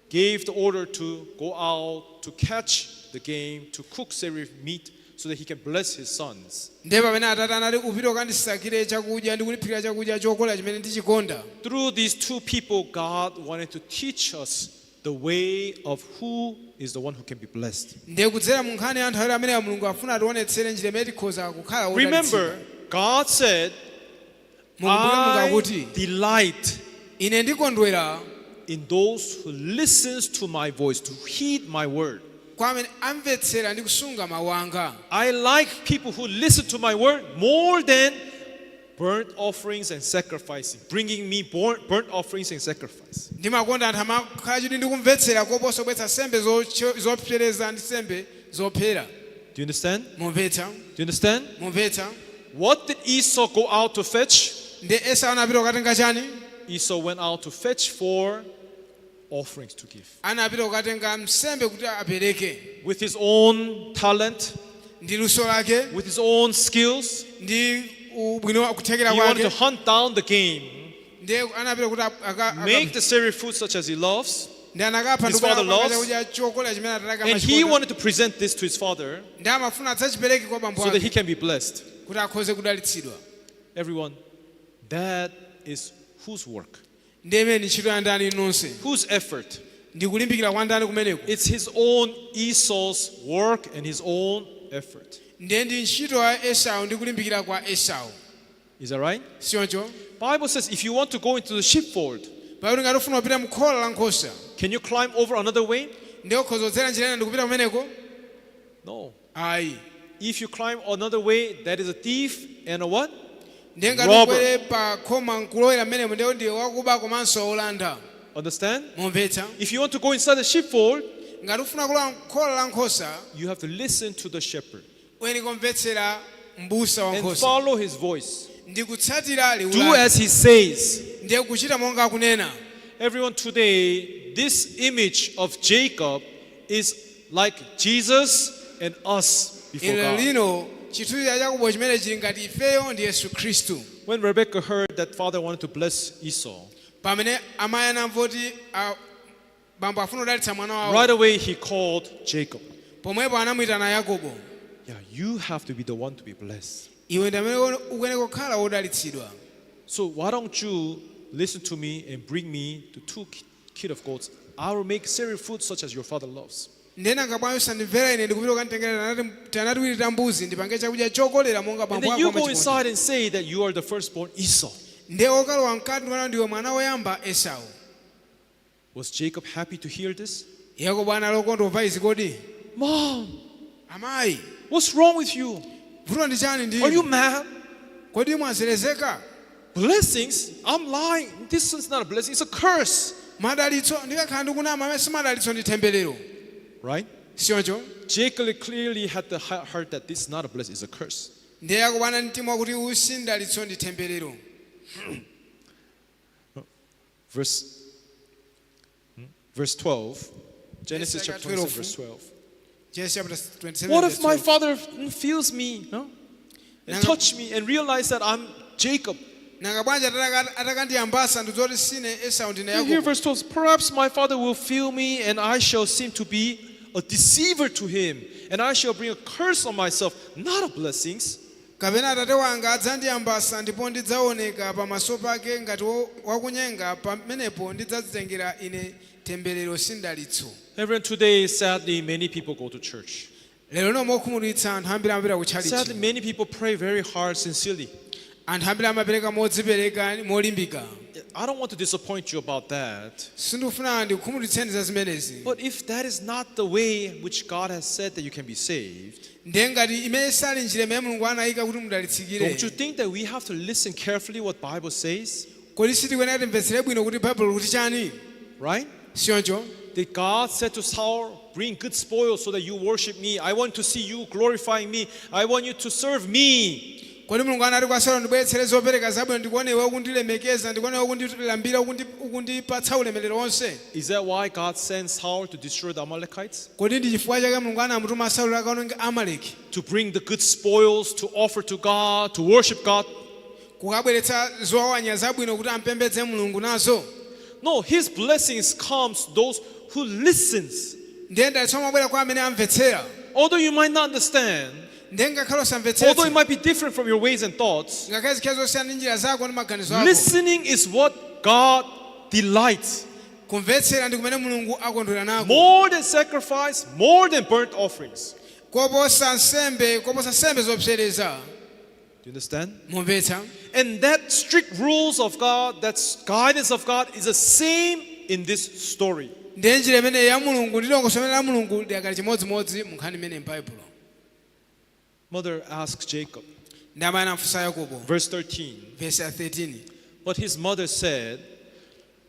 gave the order to go out to catch the game, to cook savory meat so that he can bless his sons. Ndiye pamene atate anati upite ukandisakire chakudya ndi kuliphikira chakudya chokola chimene ndichikonda. Through these two people, God wanted to teach us the way of who is the one who can be blessed. Ndiye kudzera mu nkhani ya anthu awiri amene Mulungu afuna ationetsere njira imene tikhoza kukhala wodalitsika. Remember, God said, I delight Ine ndikondwera in those who listens to my voice, to heed my word. kwa amene amvetsera ndi kusunga mawu anga. I like people who listen to my word more than burnt offerings and sacrificing, bringing me burnt offerings and sacrifice. Ndimakonda anthu amakhala chidwi ndi kumvetsera koposa kubwetsa nsembe zopsereza ndi nsembe zophera. Do you understand? Mumvetsa? Do you understand? Mumvetsa? What did Esau go out to fetch? Ndiye Esau anapita kukatenga chani? Esau went out to fetch for offerings to give. Anapita kukatenga nsembe kuti apereke. With his own talent, Ndi luso lake, with his own skills, ndi ubwino wa kuthekera he wanted to kwake. hunt down the game, Ndiye anapita kuti make the savory food such as he loves, ndi anakapha his father loves, chakudya chokola chimene atataka and he wanted to present this to his father ndi amafuna adzachipereke kwa bambo so that he ake can be blessed. kuti akhoze kudalitsidwa. Everyone, that is whose work? Ndiye imene ntchito ya ndani nonse? Whose effort? Ndi kulimbikira kwa ndani kumeneko? It's his own Esau's work and his own effort. Ndiye ndi ntchito ya Esau ndi kulimbikira kwa Esau. Is that right? Sioncho? Bible says if you want to go into the sheepfold, pakuti ngati ufuna kupita mkhola la nkhosa Can you climb over another way? ndiye ukhoza kudzera njira ina ndikupita kumeneko No. ayi If you climb another way, that is a thief and a what? ndiye ngati Robber. ukwere pa khoma nkulowera mmenemo ndiye ndiye wakuba komanso olanda Understand? momvetsa If you want to go inside the sheepfold, ngati ufuna kulowa mkhola la nkhosa you have to listen to the shepherd weni kumvetsera mbusa wa and nkhosa follow his voice. ndi kutsatira liwu Do lake as he says. ndiye kuchita monga akunena. Everyone today, this image of Jacob is like Jesus and us before ilo God. lino chithunzi cha Yakobo chimene chili ngati ifeyo ndi Yesu Khristu. When Rebecca heard that father wanted to bless Esau, Pamene amayi anamva kuti bambo afuna kudalitsa mwana wawo right away he called Jacob. pomwepo anamuyitana Yakobo. Yeah, you have to be the one to be blessed. Iwe ndi amene ukuyenera kukhala wodalitsidwa. So why don't you listen to me and bring me the two kid of goats? I will make cereal food such as your father loves. Ndena ngabwanyo usandimvera ine ndikupita kukanditengera tanatiwiri ta mbuzi ndipange chakudya chokolera monga And bambo then ako you go amachikonda. inside and say that you are the firstborn Esau. Ndiye okalowa mkati mwana ndiwe mwana woyamba Esau. Was Jacob happy to hear this? Yakobo analokondwa kumva izi kodi? Mom, Amayi, what's wrong with you? vuto ndi chani Are you ndi? mad? Kodi mwaserezeka? Blessings? I'm lying. This is not a blessing, it's a curse. Madalitso ndikakhala ndikunama amene si madalitso ndi temberero. Right? Sioncho? Jacob clearly had the heart that this is not a blessing, it's a curse. Ndiye Yakobo ana mtima wakuti usi ndalitso ndi temberero. Verse 12. Genesis Genesis chapter 27, 12. verse 12. Genesis chapter 27. What verse if my 12. father feels me and touch me and realize that I'm Jacob? Nanga bwanji atakandiyambasa ndizoti sine Esau ndine You hear Yakobo. verse 12. Perhaps my father will feel me and I shall seem to be a deceiver to him and I shall bring a curse on myself, not a blessings. Kapena atate wanga adzandiyambasa ndipo ndidzaoneka pamaso pake ngati wakunyenga pamenepo ndidzadzitengera ine temberero si ndalitso. Everyone, today, sadly, many people go to church. Lero nomwe okhumudwitsa anthu ambiri amapita ku Sadly, tchalichi. many people pray very hard, sincerely. Anthu ambiri amapereka modzipereka molimbika. I don't want to disappoint you about that. Sindikufuna ndikukhumudwitseni za zimenezi. But if that is not the way which God has said that you can be saved, Ndiye ngati imene sali njira imene Mulungu anayika kuti mudalitsikire. don't you think that we have to listen carefully what Bible says? Kodi sitikuyenera timvetsere bwino kuti Bible kuti chani? Right? Sioncho? Did God said to Saul, bring good spoils so that you worship me? I want to see you glorifying me. I want you to serve me. Kodi Mulungu anati kwa Saulo ndibweretsere zopereka zabwino ndikuone iwe ukundilemekeza ndikuone iwe ukundilambira ukundipatsa ulemerero wonse. Is that why God sent Saul to destroy the Amalekites? Kodi ndi chifukwa chake Mulungu anamutuma Saulo akaononge Amaleki To bring the good spoils to offer to God, to worship God? kukabweretsa zowawanya zabwino kuti ampembedze Mulungu nazo? No, his blessings comes those who listens. Ndiye ndalitso amabwera kwa amene amvetsera. Although you might not understand, Ndiye ngakhale although it osamvetsetsa might be different from your ways and thoughts, ngakhale zikhala zosiyana ndi njira zako ndi maganizo ako. listening is what God delights. Kumvetsera ndi kumene Mulungu akondwera nako. More than sacrifice, more than burnt offerings. Koposa nsembe zopsereza. Do you understand? Mumvetsa? And that strict rules of God, that guidance of God is the same in this story. Ndiye njira imene ya Mulungu ndilongosomera la Mulungu ndiyakali chimodzimodzi mu nkhani imene m'Baibulo. Mother asks Jacob, Ndi amayi anafunsa Yakobo. verse 13. Verse 13. But his mother said,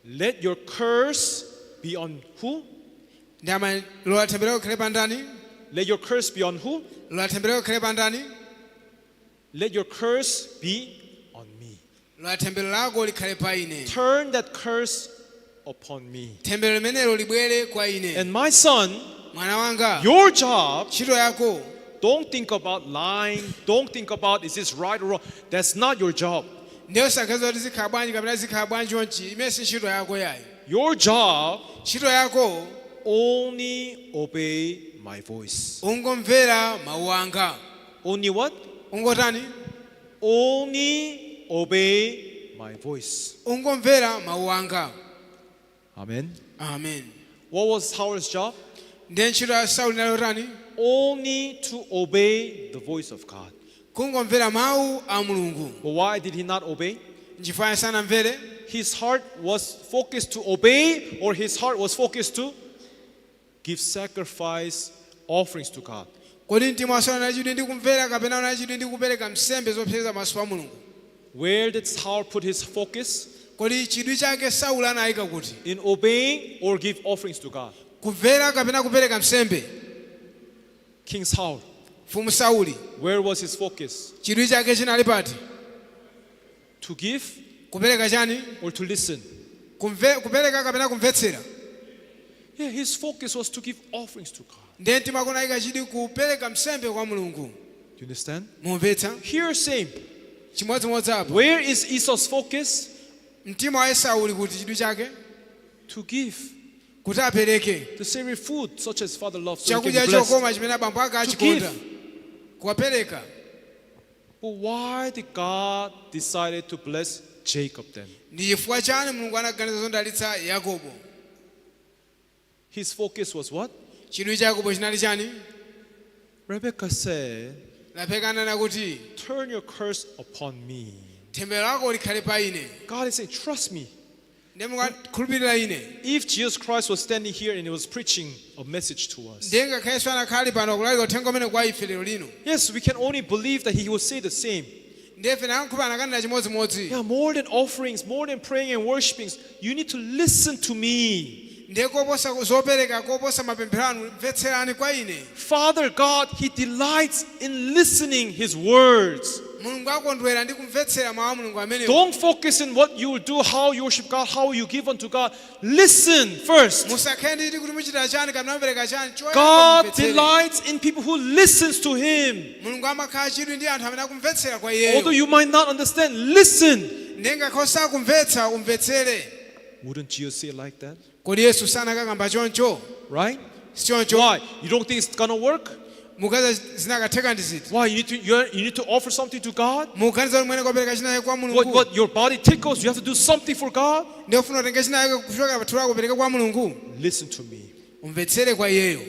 let your curse be on who? Ndi amayi lola temberero likhale pa ndani? Let your curse be on who? Lola temberero likhale pa ndani? Let your curse be on me. Lola temberero lako likhale pa ine. Turn that curse upon me. Temberero limenelo libwere kwa ine. And my son, Mwana wanga, your job, ntchito yako don't think about lying. Don't think about is this right or wrong. That's not your job. ndiyo sakhaza kuti zikhala bwanji kapena zikhala bwanji chonchi imene si ntchito yako yayi. Your job, Ntchito yako only obey my voice. ungomvera mawu anga. Only what? Ungotani? Only obey my voice. Ungomvera mawu anga. Amen. Amen. What was Saul's job? Ndiye ntchito ya Sauli inali yotani? Only to obey the voice of God. Kungomvera mawu a Mulungu. But why did he not obey? nchifukwa sanamvere His heart was focused to obey, or his heart was focused to give sacrifice offerings to God? kodi mtima wake unachidwi ndi kumvera kapena unachidwi ndi kupereka nsembe zopsereza pamaso pa Mulungu? Where did Saul put his focus? Kodi chidwi chake Sauli anayika kuti? In obeying or give offerings to God? Kumvera kapena kupereka nsembe? King Saul, Mfumu Sauli, where was his focus? chidwi chake chinali pati? To give Kupereka chani? or to listen? Kupereka kapena kumvetsera? Yeah, his focus was to give offerings to God. Ndiye mtima wake unayika chidwi kupereka nsembe kwa Mulungu. Do you understand? Mumvetsa? Here same. Chimodzimodzi apo. Where is Esau's focus? Mtima wa Esau uli kuti chidwi chake? To give. Kuti apereke. To savory food such as Father loves, so he can Chakudya be blessed. chokoma chimene abambo ake achikonda. Kuwapereka. But why did God decide to bless Jacob then? Ndi chifukwa chani Mulungu anaganiza zondalitsa Yakobo? His focus was what? Chidwi cha Yakobo chinali chani? Rebecca said, Rebeka ananena kuti turn your curse upon me. temberero lako likhale pa ine. God is saying, trust me. Ndiye mukakhulupirira ine. If Jesus Christ was standing here and he was preaching a message to us, Ndiye ngakhale Yesu anakhali pano kulalika uthenga umene kwa ife lero lino. yes, we can only believe that he will say the same. Ndiye ife nayankhula anakanena chimodzimodzi. Yeah, more than offerings, more than praying and worshiping, you need to listen to me. Ndiye koposa zopereka koposa mapemphero anu mvetserani kwa ine. Father God, he delights in listening his words. Mulungu akondwera ndi kumvetsera mawu a Mulungu amenewo. Don't focus on what you will do, how you worship God, how you give unto God. Listen first. Musakhale ndi kuti muchita chani kapena mupereka chani. God Choyamba delights in people who listens to him. Mulungu amakhala chidwi ndi anthu amene akumvetsera kwa iyeyo. Although you might not understand, listen. Ndiye ngakhale sakumvetsa umvetsere. Wouldn't Jesus say it like that? Kodi Yesu sanakakamba choncho? Right? Sichoncho. Why? You don't think it's gonna work? Mukaza zinakatheka ndi ziti. Why? You need to offer something to God? Mukhaniza kuti mwene kwapereka chinaye kwa Mulungu. What your body tickles, you have to do something for God? Ndiye ufuna utenge chinaye kuchoka pathu lako kupereka kwa Mulungu. Listen to me. Umvetsere kwa iyeyo.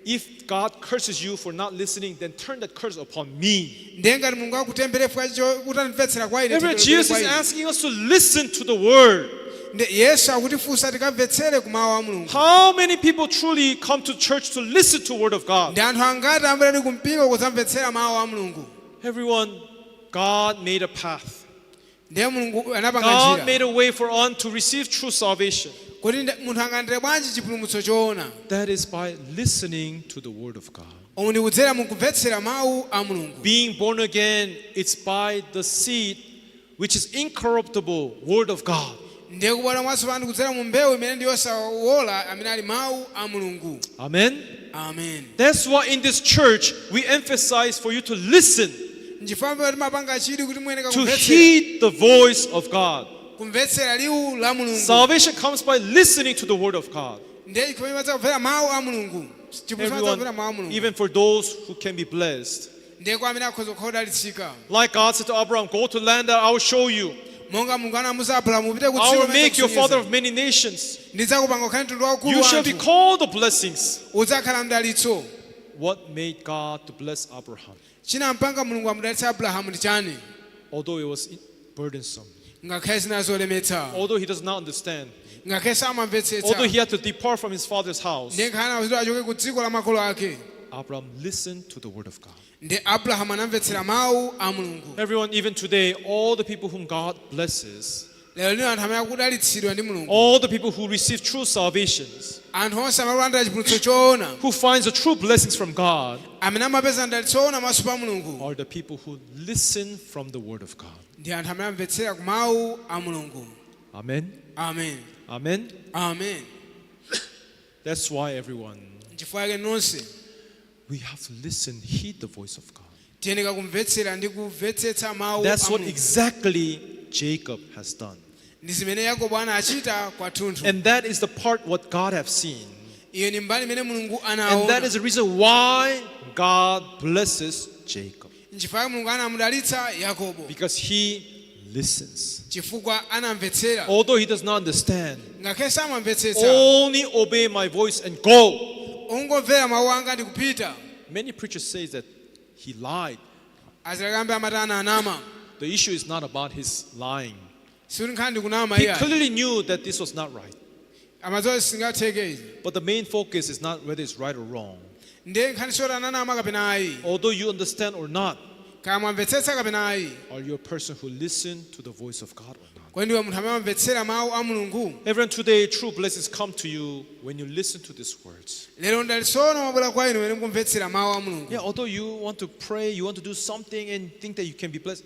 If God curses you for not listening, then turn that curse upon me. Ndiye ngati Mulungu akutembere chifukwa kutamvetsera kwa ine. Remember, Jesus is asking us to listen to the word. Yesu akutifunsa tikamvetsere ku mawu a Mulungu. How many people truly come to church to listen to the word of God? Ndi anthu angati amene ndi kumpingo kudzamvetsera mawu a Mulungu. Everyone, God made a path. Ndiye Mulungu anapanga God njira. made a way for one to receive true salvation. Kuti munthu angalandire bwanji chipulumutso choona? That is by listening to the word of God. Omwe ndi kudzera mu kumvetsera mawu a Mulungu. Being born again, it's by the seed, which is incorruptible, word of God. Ndiye kubwera mwatsopano kudzera mu mbewu imene ndi yosawola amene ali mawu a Mulungu. Amen. Amen. That's why in this church we emphasize for you to listen, Njifambe timapanga chidwi kuti muyeneka to kumvetsera. heed the voice of God. Kumvetsera liwu la Mulungu. Salvation comes by listening to the word of God. Ndiye ikhome imadza kumvera mawu a Mulungu. Chipulumutso kumvera mawu a Everyone, Mulungu. even for those who can be blessed. Ndiye kwa amene akhoza kukhala odalitsika. Like God said to Abraham, go to land that I will show you. Monga Mulungu anamuwuza Abrahamu upite ku I dziko will make you a father limene of many nations. ndidzakupanga ukhale mtundu waukulu You wa shall be anthu. called the blessings. Udzakhala mdalitso. What made God to bless Abraham? Chinampanga Mulungu amudalitse Abrahamu ndi chani? Although it was burdensome. Ngakhale zinazolemetsa. Although he does not understand. Ngakhale samamvetsetsa. Although he had to depart from his father's house. Ndiye nkhana kuti achoke ku dziko la makolo ake. Abraham listened to the word of God. Ndiye Abrahamu anamvetsera mawu a Mulungu. Everyone, even today, all the people whom God blesses, Lero lino anthu amene akudalitsidwa ndi Mulungu. all the people who receive true salvations, Anthu onse amene akulandira chipulumutso choona. who finds the true blessings from God, Amene amapeza mdalitso woona pamaso pa Mulungu. are the people who listen from the word of God. Ndi anthu amene amvetsera ku mawu a Mulungu. Amen. Amen. Amen. Amen. That's why everyone, Chifukwa chake nonse we have to listen, heed the voice of God. tiyeneka kumvetsera ndi kumvetsetsa mawu a That's what Mulungu. exactly Jacob has done. Ndi zimene Yakobo anachita kwathunthu. And that is the part what God have seen. Iyo ni mbali imene Mulungu And that is anaona. the reason why God blesses Jacob. Chifukwa Mulungu anamudalitsa Yakobo. Because he listens. Chifukwa anamvetsera. Although he does not understand, Ngakhale samamvetsetsa. only obey my voice and go. Ungomvera mawu anga ndi kupita. Many preachers say that he lied. Azilakambe amati ananama. The issue is not about his lying. sikuti nkhani ndikunama He iyayi clearly knew that this was not right. amadziwa singatheke izi But the main focus is not whether it's right or wrong. ndiye nkhani soti ananama kapena ayi Although you understand or not, kaya mwamvetsetsa kapena ayi are you a person who listened to the voice of God or not? kodi ndiwe munthu amene amvetsera mawu a mulungu Everyone, today, true blessings come to you when you listen to these words. lero ndalisono mabwera kwa inu mene mukumvetsera mawu a mulungu Yeah, although you want to pray, you want to do something and think that you can be blessed,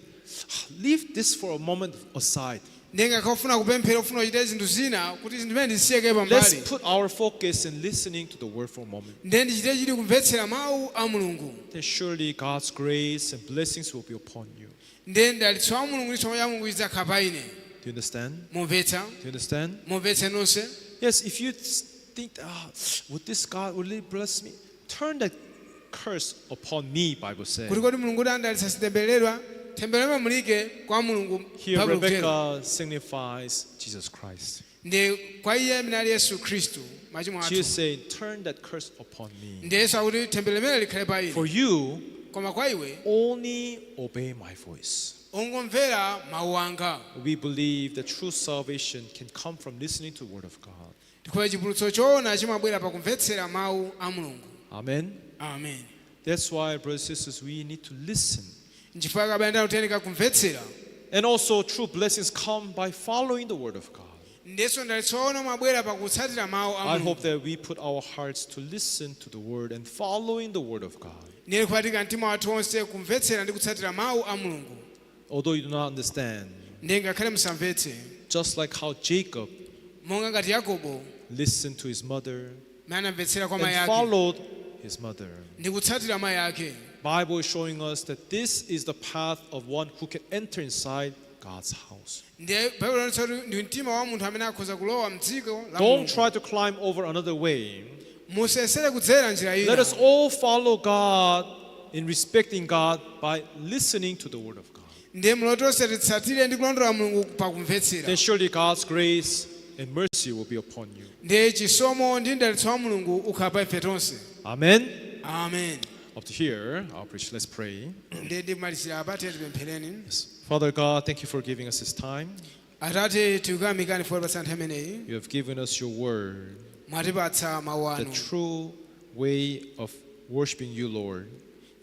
leave this for a moment aside. ndiye ngakhala ufuna kupemphera ufuna kuchita zinthu zina kuti zinthu zimene ndisiyeke Let's pambali put our focus in listening to the word for a moment. ndiye ndichite chiti kumvetsera mawu a mulungu Then surely God's grace and blessings will be upon you. ndiye ndalitso wa mulungu ndi chisomo cha mulungu chidzakhala pa ine Do you understand? mumvetsa Do you understand? mumvetse nonse Yes, if you think, would this God really bless me? Turn that curse upon me, Bible says. kuti kodi mulungu kuti andalitsa sitembereredwa temberero mulike kwa mulungu Here, Bible kutero. Rebecca signifies Jesus Christ. ndiye kwa iye amene ali yesu khristu machimo She is athu saying, turn that curse upon me. ndiye yesu akuti temberero limene likhale pa For ine you, koma kwa iwe only obey my voice. ungomvera mawu anga We believe that true salvation can come from listening to the word of God. ndikhole chipulumutso choona chimabwera pakumvetsera mawu a mulungu Amen. amen That's why, brothers and sisters, we need to listen. nchifukwa kabanda kutenika kumvetsera And also, true blessings come by following the word of God. ndiyeso ndalitsoona mabwera pakutsatira mawu a I hope mulungu that we put our hearts to listen to the word and following the word of God. ndiye kupatika mtima wathu onse kumvetsera ndi kutsatira mawu a mulungu Although you do not understand, ndiye ngakhale musamvetse just like how Jacob monga ngati yakobo listened to his mother mene anamvetsera kwa mayi and ake followed his mother. ndi kutsatira mayi ake Bible is showing us that this is the path of one who can enter inside God's house. ndiye baibulo linatsa kuti ndi mtima wa munthu amene akhoza kulowa mdziko la Don't mulungu try to climb over another way. musesere kudzera njira Let us ina all follow God in respecting God by listening to the word of God. ndiye muloti onse titsatire ndi kulondola mulungu pakumvetsera Then surely God's grace and mercy will be upon you. ndiye chisomo ndi mdalitso wa mulungu ukhala pa ife tonse Amen. amen Up to here, I'll preach. Let's pray. ndiye ndimalizira apa tiye tipemphereni Yes. Father God, thank you for giving us this time. atate tikuyamikani foti pa nthawi imeneyi You have given us your word, mwatipatsa mawu the anu true way of worshiping you, Lord.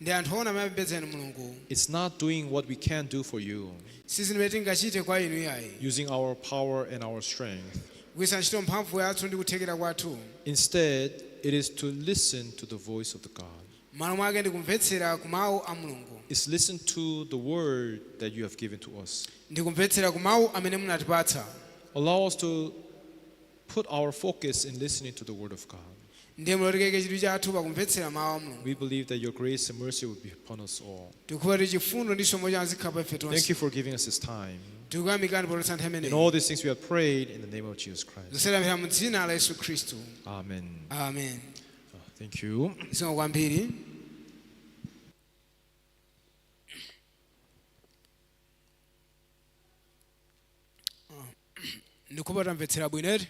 ndi anthu ona amene apembedzeni mulungu It's not doing what we can do for you, sizimene tingachite kwa inu iyayi using our power and our strength. kugwiritsa ntchito mphamvu yathu ndi kuthekera kwathu Instead, it is to listen to the voice of the God. malo mwake ndi kumvetsera ku mawu a mulungu It's listen to the word that you have given to us. ndi kumvetsera ku mawu amene munatipatsa Allow us to put our focus in listening to the word of God. ndiye mulotekeke chidwi chathu pakumvetsera mawu a mulungu We believe that your grace and mercy will be upon us all. tikuti chifundo ndi chisomo chanu zikhala pa ife Thank tonse you for giving us this time. tikuyamikani pototsa nthawi In imeneyi all these things we have prayed in the name of Jesus Christ. zosera mu dzina la yesu khristu Amen. amen Thank you. zikomo kwambiri ndikhopa tamvetsera bwineri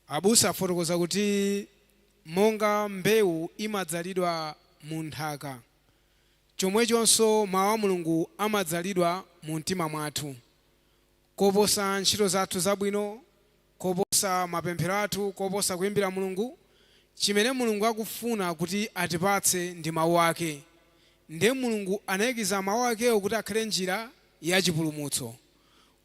abusa afotokoza kuti monga mbewu imadzalidwa mu nthaka chomwechonso mawu a mulungu amadzalidwa mu mtima mwathu koposa ntchito zathu zabwino koposa mapemphero athu koposa kuyimbira mulungu chimene mulungu akufuna kuti atipatse ndi mawu ake ndiye mulungu anayikiza mawu akewo kuti akhale njira yachipulumutso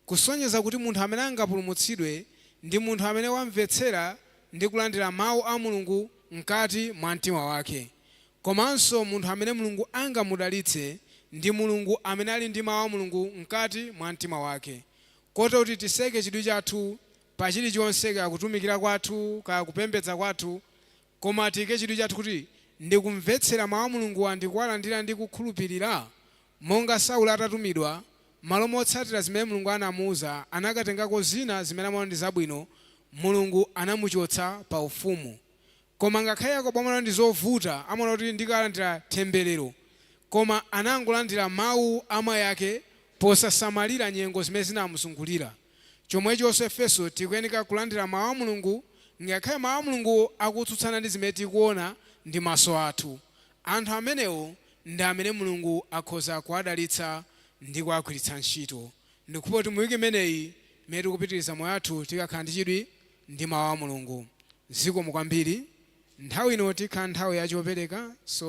kusonyeza kuti munthu amene angapulumutsidwe ndi munthu amene wamvetsera ndi kulandira mawu a mulungu mkati mwa mtima wake komanso munthu amene mulungu angamudalitse ndi mulungu amene ali ndi mawu a mulungu mkati mwa mtima wake kotero kuti tiseke chidwi chathu pa chilichonse kaya kutumikira kwathu kaya kupembedza kwathu koma tiyike chidwi chathu kuti ndikumvetsera mawu a mulungu ndi kuwalandira ndi kukhulupirira monga Sauli atatumidwa malo motsatira zimene mulungu anamuwuza anakatengako zina zimene amaona ndi zabwino mulungu anamuchotsa pa ufumu koma ngakhale Yakobo amaona ndi zovuta amaona kuti ndikalandira temberero koma anangolandira mawu amayi ake posasamalira nyengo zimene zinamuzungulira chomwechonso Efeso tikuyenera kulandira mawu a mulungu ngakhale mawu a mulungu akutsutsana ndi zimene tikuona ndi maso athu anthu amenewo ndi amene mulungu akhoza kuwadalitsa ndi kuwagwiritsa ntchito ndikupoti muwiki imeneyi imene tikupitiriza moyo wathu tikakhala ndi chidwi ndi mawu a Mulungu. Zikomo kwambiri. Nthawi ino tikhala nthawi yachopereka, so